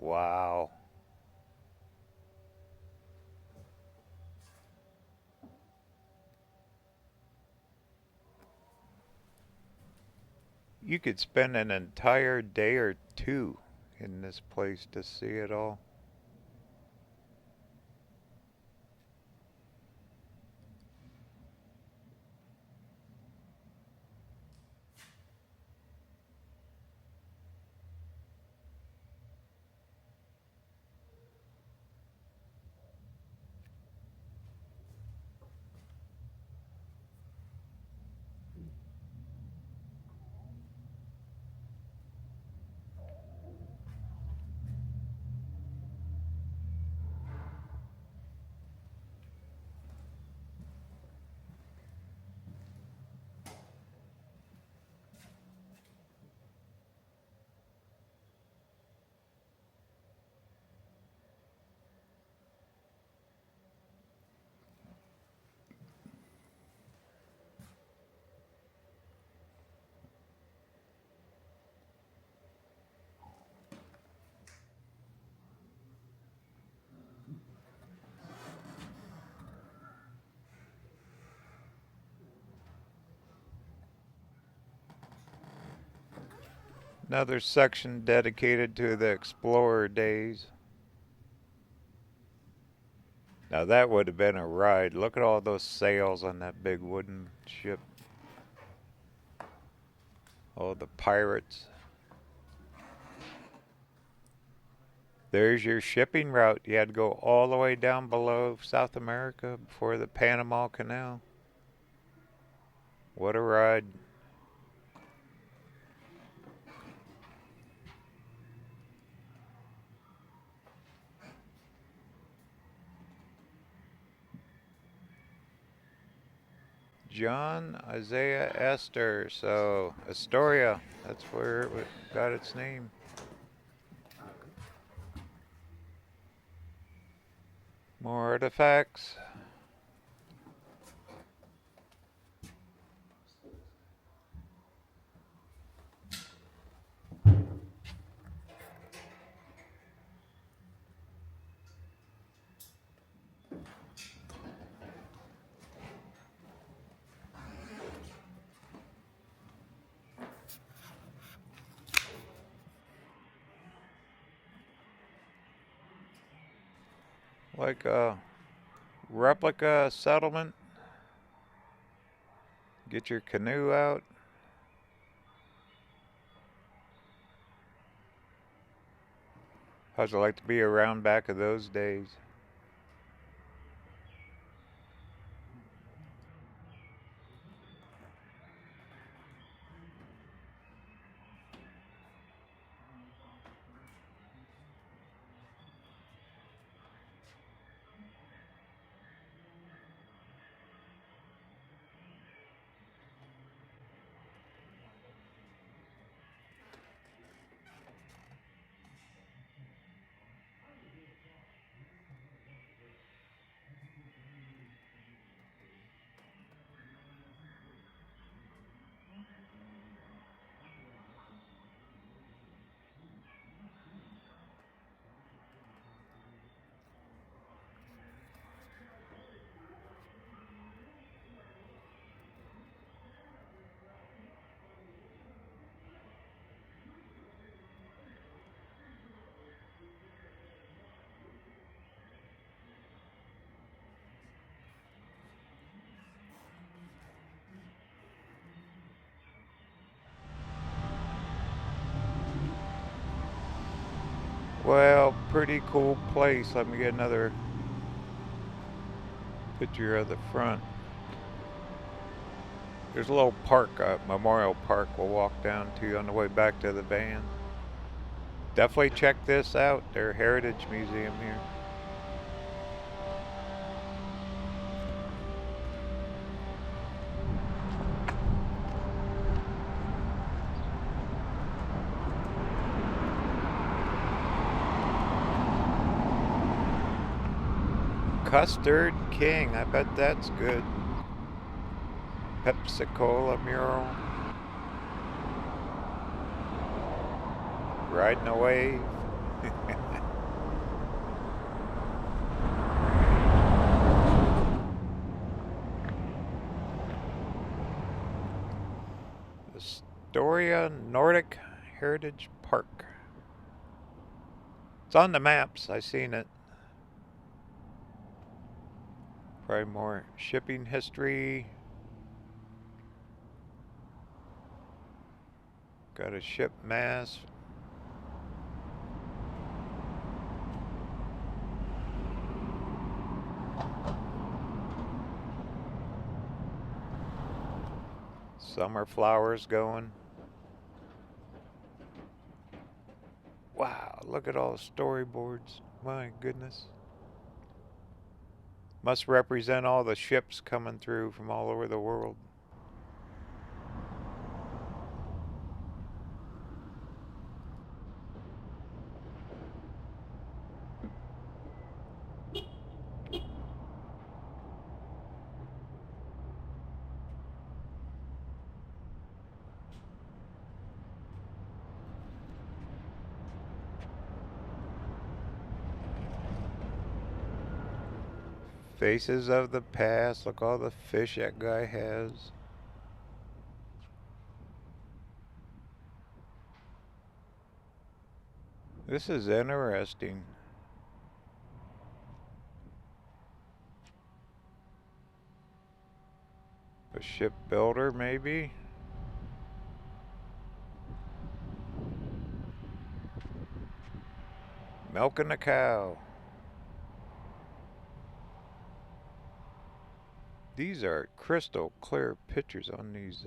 Wow. You could spend an entire day or two in this place to see it all. Another section dedicated to the explorer days. Now that would have been a ride. Look at all those sails on that big wooden ship. Oh, the pirates. There's your shipping route. You had to go all the way down below South America before the Panama Canal. What a ride. John Isaiah Astor. So, Astoria, that's where it got its name. More artifacts. Like a replica settlement. Get your canoe out. How's it like to be around back of those days? Well, pretty cool place. Let me get another picture of the front. There's a little park, memorial park we'll walk down to on the way back to the van. Definitely check this out, their Heritage Museum here. Custard King, I bet that's good. Pepsi-Cola mural. Riding a wave. Astoria Nordic Heritage Park. It's on the maps, I seen it. Probably more shipping history. Got a ship mast. Summer flowers going. Wow, look at all the storyboards. My goodness. Must represent all the ships coming through from all over the world. Faces of the past. Look all the fish that guy has. This is interesting. A shipbuilder, maybe? Milking a cow. These are crystal clear pictures on these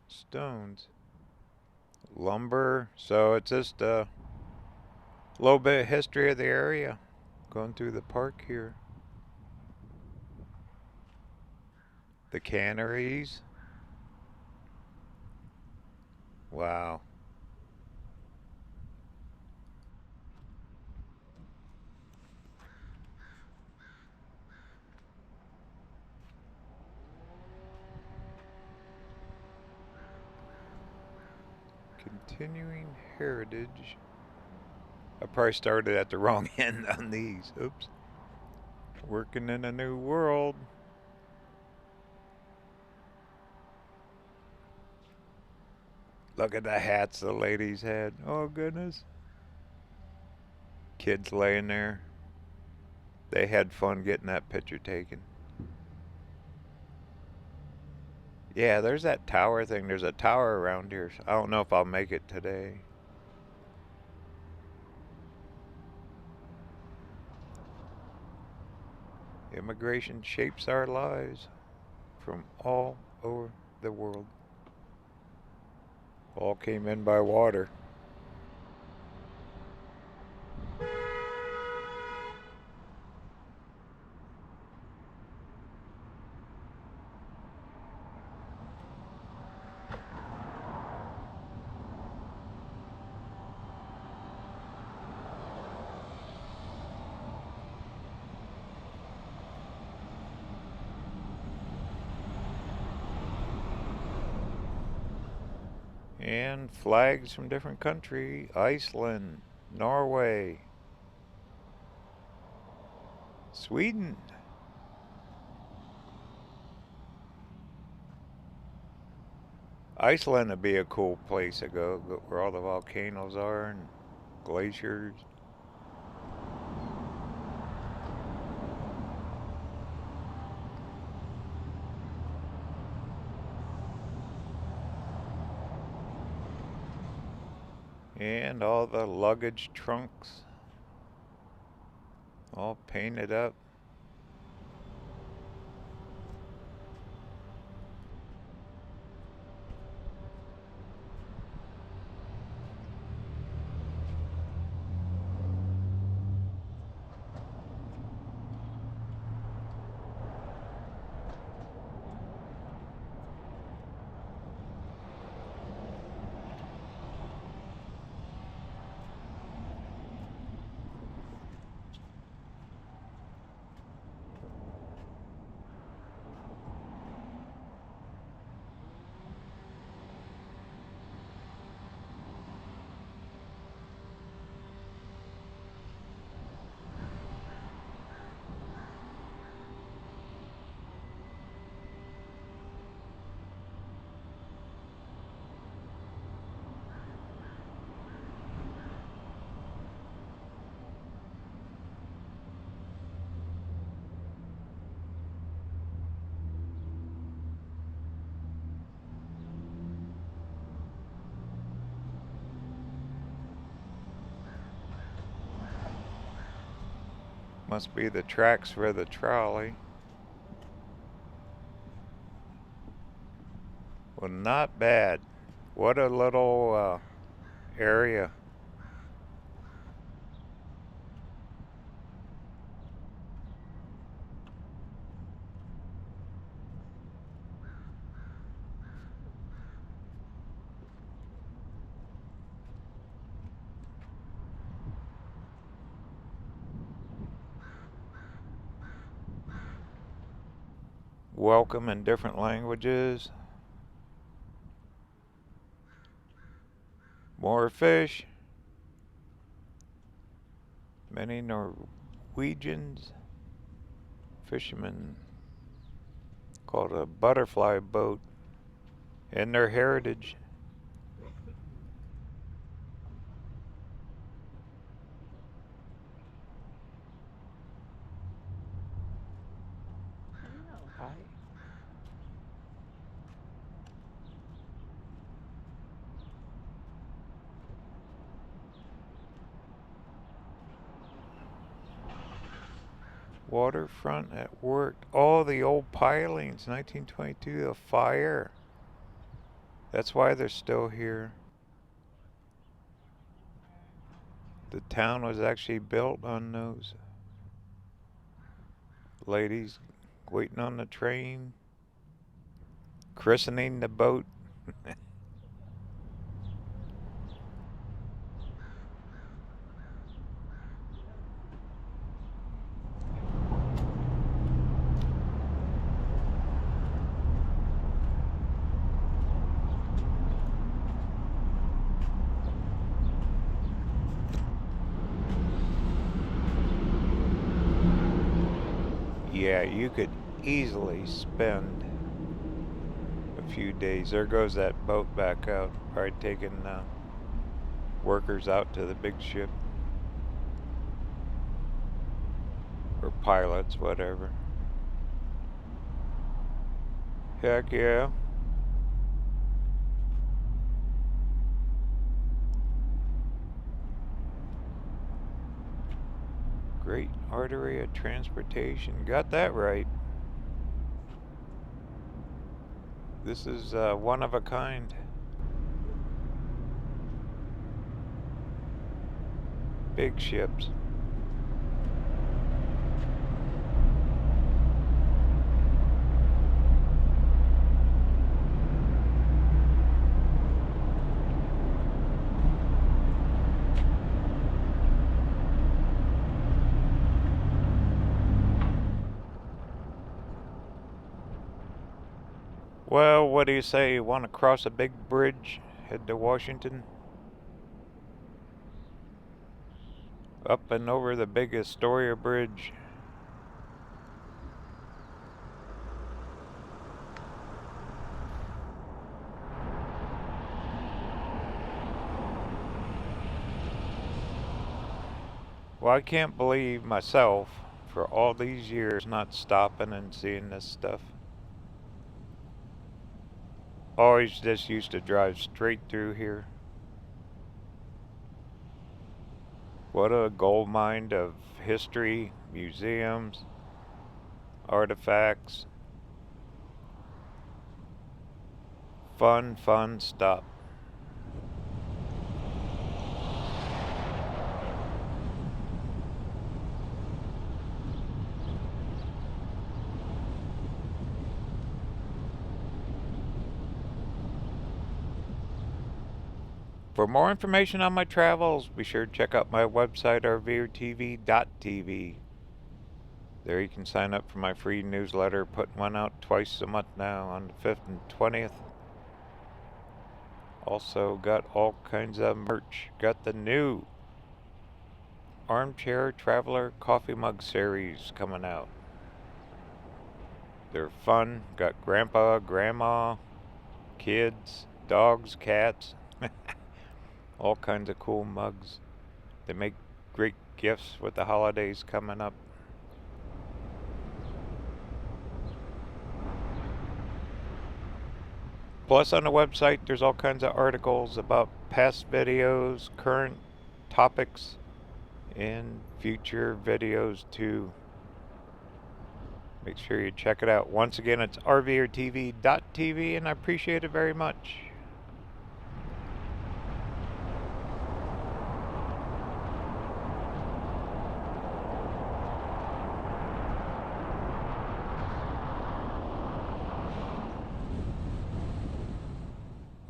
stones. Lumber. So it's just a little bit of history of the area. Going through the park here. The canneries. Wow. Continuing heritage. I probably started at the wrong end on these. Oops. Working in a new world. Look at the hats the ladies had. Oh, goodness. Kids laying there. They had fun getting that picture taken. Yeah, there's that tower thing. There's a tower around here. I don't know if I'll make it today. Immigration shapes our lives from all over the world. All came in by water. And flags from different countries. Iceland, Norway, Sweden. Iceland would be a cool place to go where all the volcanoes are and glaciers. And all the luggage trunks all painted up. Must be the tracks for the trolley. Well, not bad. What a little area. Welcome in different languages. More fish. Many Norwegians fishermen called a butterfly boat in their heritage. Waterfront at work. Oh, the old pilings, 1922, the fire. That's why they're still here. The town was actually built on those. Ladies waiting on the train, christening the boat. Yeah, you could easily spend a few days. There goes that boat back out, probably taking workers out to the big ship. Or pilots, whatever. Heck yeah. Great artery of transportation. Got that right. This is one of a kind. Big ships. Well, what do you say? You want to cross a big bridge? Head to Washington? Up and over the big Astoria Bridge. Well, I can't believe myself for all these years not stopping and seeing this stuff. Always just used to drive straight through here. What a gold mine of history, museums, artifacts. Fun stuff. For more information on my travels, be sure to check out my website, RVerTV.tv. There you can sign up for my free newsletter, putting one out twice a month now on the 5th and 20th. Also got all kinds of merch. Got the new Armchair Traveler Coffee Mug series coming out. They're fun. Got grandpa, grandma, kids, dogs, cats. All kinds of cool mugs. They make great gifts with the holidays coming up. Plus on the website there's all kinds of articles about past videos, current topics, and future videos too. Make sure you check it out. Once again, it's RVerTV.tv, and I appreciate it very much.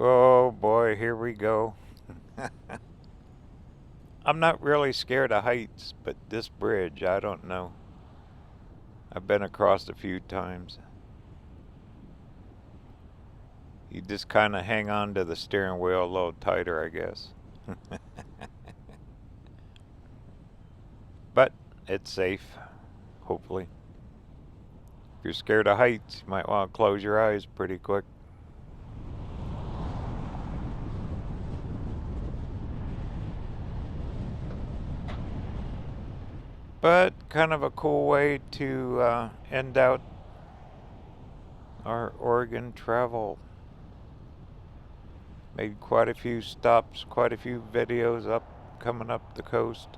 Oh boy, here we go. I'm not really scared of heights, but this bridge, I don't know. I've been across a few times. You just kind of hang on to the steering wheel a little tighter, I guess. But it's safe, hopefully. If you're scared of heights, you might want to close your eyes pretty quick. But kind of a cool way to end out our Oregon travel. Made quite a few stops, quite a few videos coming up the coast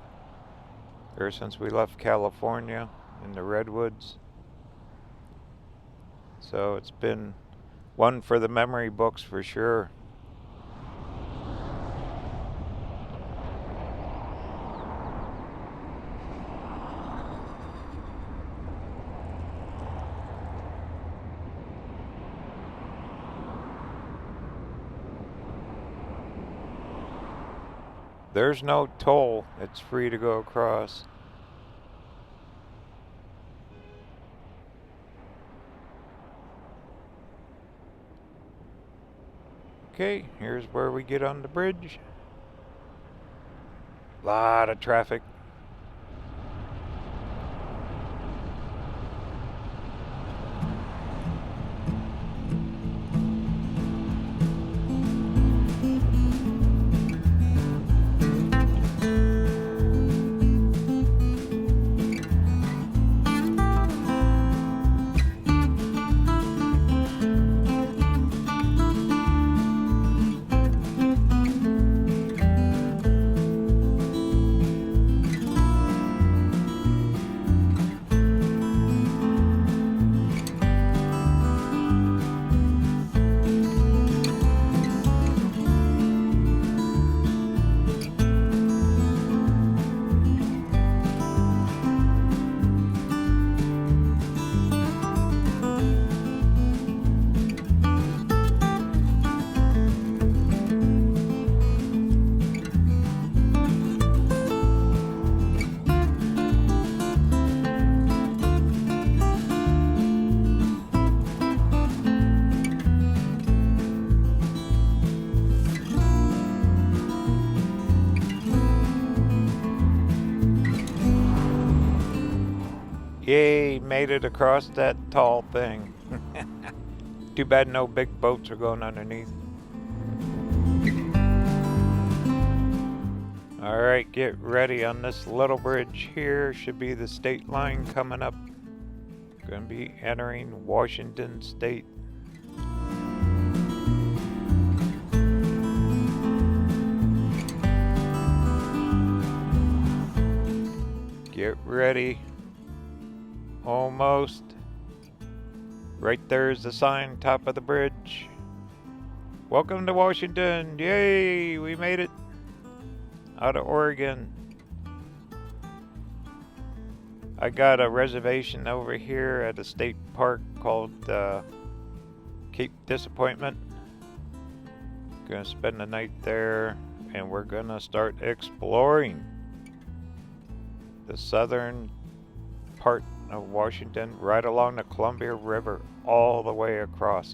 ever since we left California. in the redwoods. So it's been one for the memory books for sure. There's no toll. It's free to go across. Okay, here's where we get on the bridge. Lot of traffic. Yay, made it across that tall thing. Too bad no big boats are going underneath. Alright, get ready on this little bridge here. Should be the state line coming up. Gonna be entering Washington State. Get ready. Almost. Right there's the sign, top of the bridge. Welcome to Washington. Yay, we made it. Out of Oregon. I got a reservation over here at a state park called Cape Disappointment. Gonna spend the night there, and we're gonna start exploring the southern part of Washington, right along the Columbia River, all the way across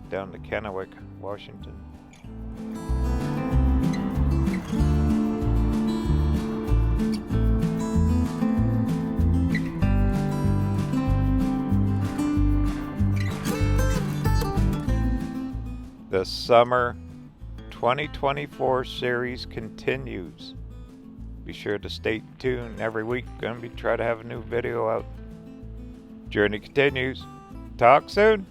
down to Kennewick, Washington. The summer 2024 series continues. Be sure to stay tuned every week. Gonna be trying to have a new video out. Journey continues. Talk soon.